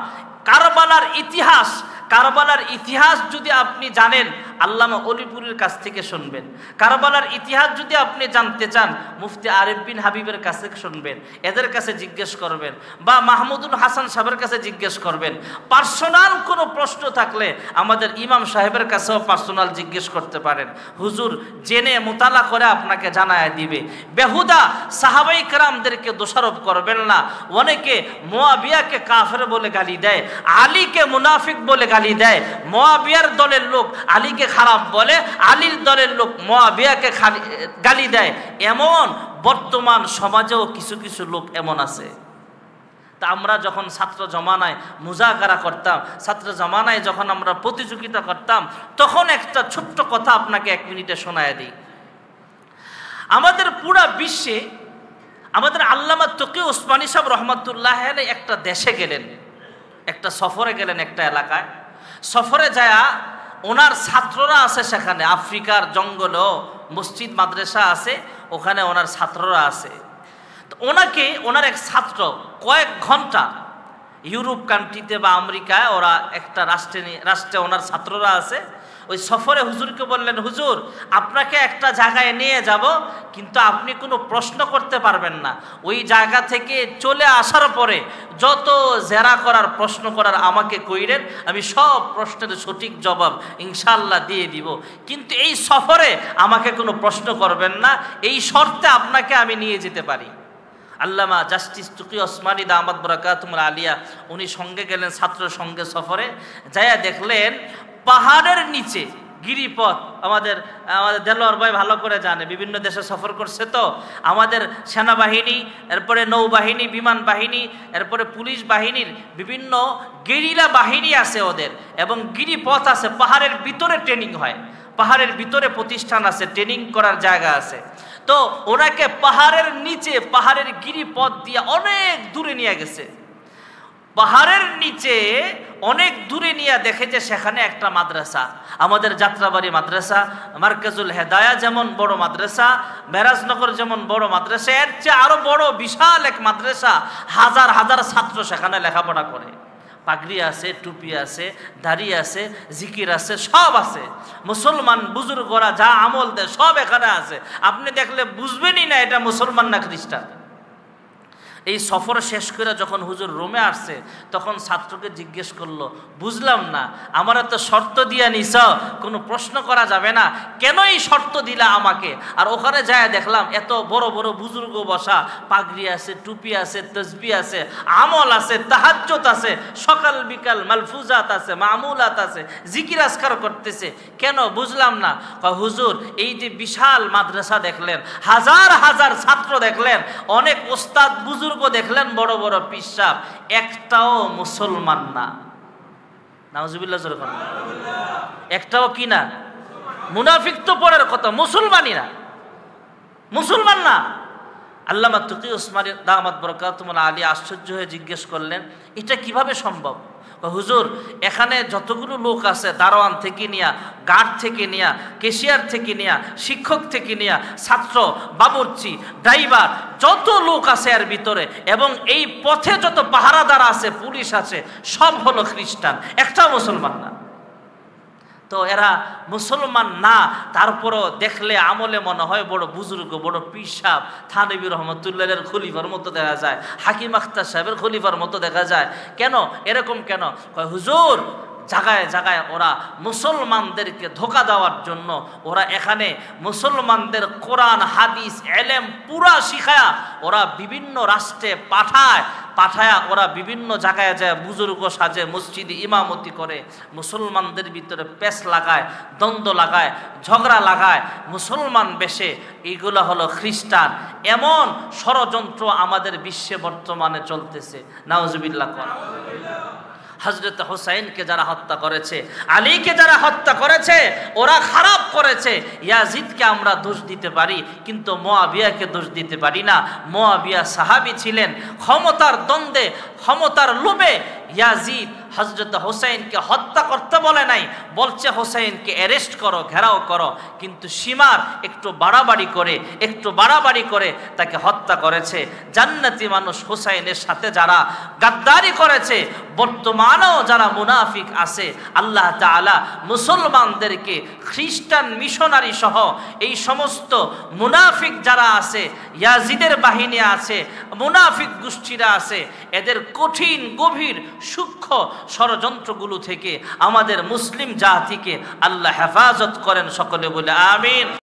কারবালার ইতিহাস যদি আপনি জানেন, আল্লামা অলিপুরের কাছ থেকে শুনবেন। কারবালার ইতিহাস যদি আপনি জানতে চান, মুফতি আরিফ বিন হাবিবের কাছে শুনবেন, এদের কাছে জিজ্ঞেস করবেন, বা মাহমুদুল হাসান সাহেবের কাছে জিজ্ঞেস করবেন। পার্সোনাল কোনো প্রশ্ন থাকলে আমাদের ইমাম সাহেবের কাছেও পার্সোনাল জিজ্ঞেস করতে পারেন, হুজুর জেনে মোতালা করে আপনাকে জানায় দিবে। বেহুদা সাহাবাই কেরামদেরকে দোষারোপ করবেন না। অনেকে মুআবিয়াকে কাফের বলে গালি দেয়, আলীকে মুনাফিক বলে গালি দেয়, মুআবিয়ার দলের লোক আলীকে খারাপ বলে, আলীর দলের লোক মুআবিয়াকে গালি দেয়। এমন বর্তমান সমাজেও কিছু কিছু লোক এমন আছে। তা আমরা যখন ছাত্র জমানায় মুজাকারা করতাম, ছাত্র জমানায় যখন আমরা প্রতিযোগিতা করতাম, তখন একটা ছোট্ট কথা আপনাকে 1 মিনিটে শোনায় দিই। আমাদের পুরা বিশ্বে আমাদের আল্লামা তকি ওসমানী সাহেব রহমাতুল্লাহ আলাইহি একটা দেশে গেলেন, একটা সফরে গেলেন, একটা এলাকায় সফরে যায়, ওনার ছাত্ররা আছে সেখানে, আফ্রিকার জঙ্গলও মসজিদ মাদ্রাসা আছে, ওখানে ওনার ছাত্ররা আছে। তো ওনার এক ছাত্র কয়েক ঘন্টা ইউরোপ কান্ট্রিতে বা আমেরিকায়, ওরা একটা রাষ্ট্রে ওনার ছাত্ররা আছে, ওই সফরে হুজুরকে বললেন, হুজুর আপনাকে একটা জায়গায় নিয়ে যাব, কিন্তু আপনি কোনো প্রশ্ন করতে পারবেন না। ওই জায়গা থেকে চলে আসার পরে যত জেরা করার প্রশ্ন করার আমাকে কইরেন, আমি সব প্রশ্নের সঠিক জবাব ইনশাআল্লাহ দিয়ে দিব, কিন্তু এই সফরে আমাকে কোনো প্রশ্ন করবেন না, এই শর্তে আপনাকে আমি নিয়ে যেতে পারি। আল্লামা জাস্টিস তুকি ওসমানী দামাত বরাকাতুহুল আলিয়া উনি সঙ্গে গেলেন ছাত্র সঙ্গে সফরে, যাইয়া দেখলেন পাহাড়ের নিচে গিরিপথ। আমাদের দেলোয়ার ভাই ভালো করে জানে, বিভিন্ন দেশে সফর করছে তো। আমাদের সেনাবাহিনী, এরপরে নৌবাহিনী, বিমান বাহিনী, এরপরে পুলিশ বাহিনীর বিভিন্ন গেরিলা বাহিনী আছে ওদের, এবং গিরিপথ আছে, পাহাড়ের ভিতরে ট্রেনিং হয়, পাহাড়ের ভিতরে প্রতিষ্ঠান আছে, ট্রেনিং করার জায়গা আছে। তো ওনাকে পাহাড়ের নিচে, পাহাড়ের গিরিপথ দিয়ে অনেক দূরে নিয়ে গেছে। পাহাড়ের নিচে অনেক দূরে নিয়ে দেখে যে সেখানে একটা মাদ্রাসা, আমাদের যাত্রাবাড়ি মাদ্রাসা, মার্কাজুল হেদায়া যেমন বড় মাদ্রাসা, মেরাজনগর যেমন বড় মাদ্রাসা, এর চেয়ে আরো বড় বিশাল এক মাদ্রাসা, হাজার হাজার ছাত্র সেখানে লেখাপড়া করে। পাগড়ি আছে, টুপি আছে, দাড়ি আছে, জিকির আছে, সব আছে। মুসলমান বুজুর্গরা যা আমল দেয় সব এখানে আছে, আপনি দেখলে বুঝবেনই না এটা মুসলমান না খ্রিস্টান। এই সফর শেষ করে যখন হুজুর রুমে আসছে, তখন ছাত্রকে জিজ্ঞেস করলো, বুঝলাম না, আমার তো শর্ত দিয়া নিছ, কোনো প্রশ্ন করা যাবে না, কেন এই শর্ত দিলা আমাকে? আর ওখানে যায় দেখলাম এত বড় বড় বুজুর্গ বসা, পাগড়ি আছে, টুপি আছে, তসবি আছে, আমল আছে, তাহাজ্জুদ আছে, সকাল বিকাল মালফুজাত আছে, মামুলাত আছে, জিকির আজকার করতেছে, কেন বুঝলাম না? হুজুর এই যে বিশাল মাদ্রাসা দেখলেন, হাজার হাজার ছাত্র দেখলেন, অনেক ওস্তাদ বুজুর্গ দেখলেন, বড় বড় পীর সাহেব, একটাও মুসলমান না। নাউজুবিল্লাহ, একটাও কি না? মুনাফিক তো পরের কথা, মুসলমানই না, মুসলমান না। আল্লামা তুকি ওসমানী দামাত বরকাতুহুল আলিয়া আশ্চর্য হয়ে জিজ্ঞেস করলেন, এটা কিভাবে সম্ভব? হুজুর এখানে যতগুলো লোক আছে, দারোয়ান থেকে নিয়া, গার্ড থেকে নিয়া, ক্যাশিয়ার থেকে নিয়া, শিক্ষক থেকে নিয়া, ছাত্র, বাবুর্চি, ড্রাইভার, যত লোক আছে এর ভিতরে, এবং এই পথে যত পাহারাদার আছে, পুলিশ আছে, সব হলো খ্রিস্টান, একটাও মুসলমান না। তো এরা মুসলমান না, তারপরও দেখলে আমলে মনে হয় বড় বুজুর্গ, বড় পীর সাহেব, থানবী রহমতুল্লাহের খলিফার মতো দেখা যায়, হাকিম আখতার সাহেবের খলিফার মতো দেখা যায়। কেন এরকম কেন? হুজুর জায়গায় জায়গায় ওরা মুসলমানদেরকে ধোঁকা দেওয়ার জন্য ওরা এখানে মুসলমানদের কোরআন হাদিস এলেম পুরা শিখায়া ওরা বিভিন্ন রাষ্ট্রে পাঠায়া ওরা বিভিন্ন জায়গায় যায়, বুজুর্গ সাজে, মসজিদে ইমামতি করে, মুসলমানদের ভিতরে পেশ লাগায়, দ্বন্দ্ব লাগায়, ঝগড়া লাগায়, মুসলমান বেশে, এইগুলো হলো খ্রিস্টান। এমন ষড়যন্ত্র আমাদের বিশ্বে বর্তমানে চলতেছে। নাউজুবিল্লাহ। হযরত হুসাইনকে যারা হত্যা করেছে, আলীকে যারা হত্যা করেছে, ওরা খারাপ করেছে। ইয়াজিদকে আমরা দোষ দিতে পারি, কিন্তু মুয়াবিয়াকে দোষ দিতে পারি না। মুয়াবিয়া সাহাবী ছিলেন, ক্ষমতার দ্বন্দ্বে, ক্ষমতার লোভে ইয়াজিদ হযরত হুসাইনকে হত্যা করতে বলে নাই, বলছে হুসাইনকে অ্যারেস্ট করো, ঘেরাও করো, কিন্তু সীমার একটু বাড়াবাড়ি করে তাকে হত্যা করেছে। জান্নাতি মানুষ হুসাইনের সাথে যারা গাদ্দারি করেছে, বর্তমানেও যারা মুনাফিক আছে, আল্লাহ তাআলা মুসলমানদেরকে খ্রিস্টান মিশনারি সহ এই সমস্ত মুনাফিক যারা আছে, ইয়াজিদের বাহিনী আছে, মুনাফিক গোষ্ঠীরা আছে, এদের কঠিন গভীর সূক্ষ্ম ষড়যন্ত্রগুলো থেকে আমাদের মুসলিম জাতিকে আল্লাহ হেফাজত করেন। সকলে বলে আমিন।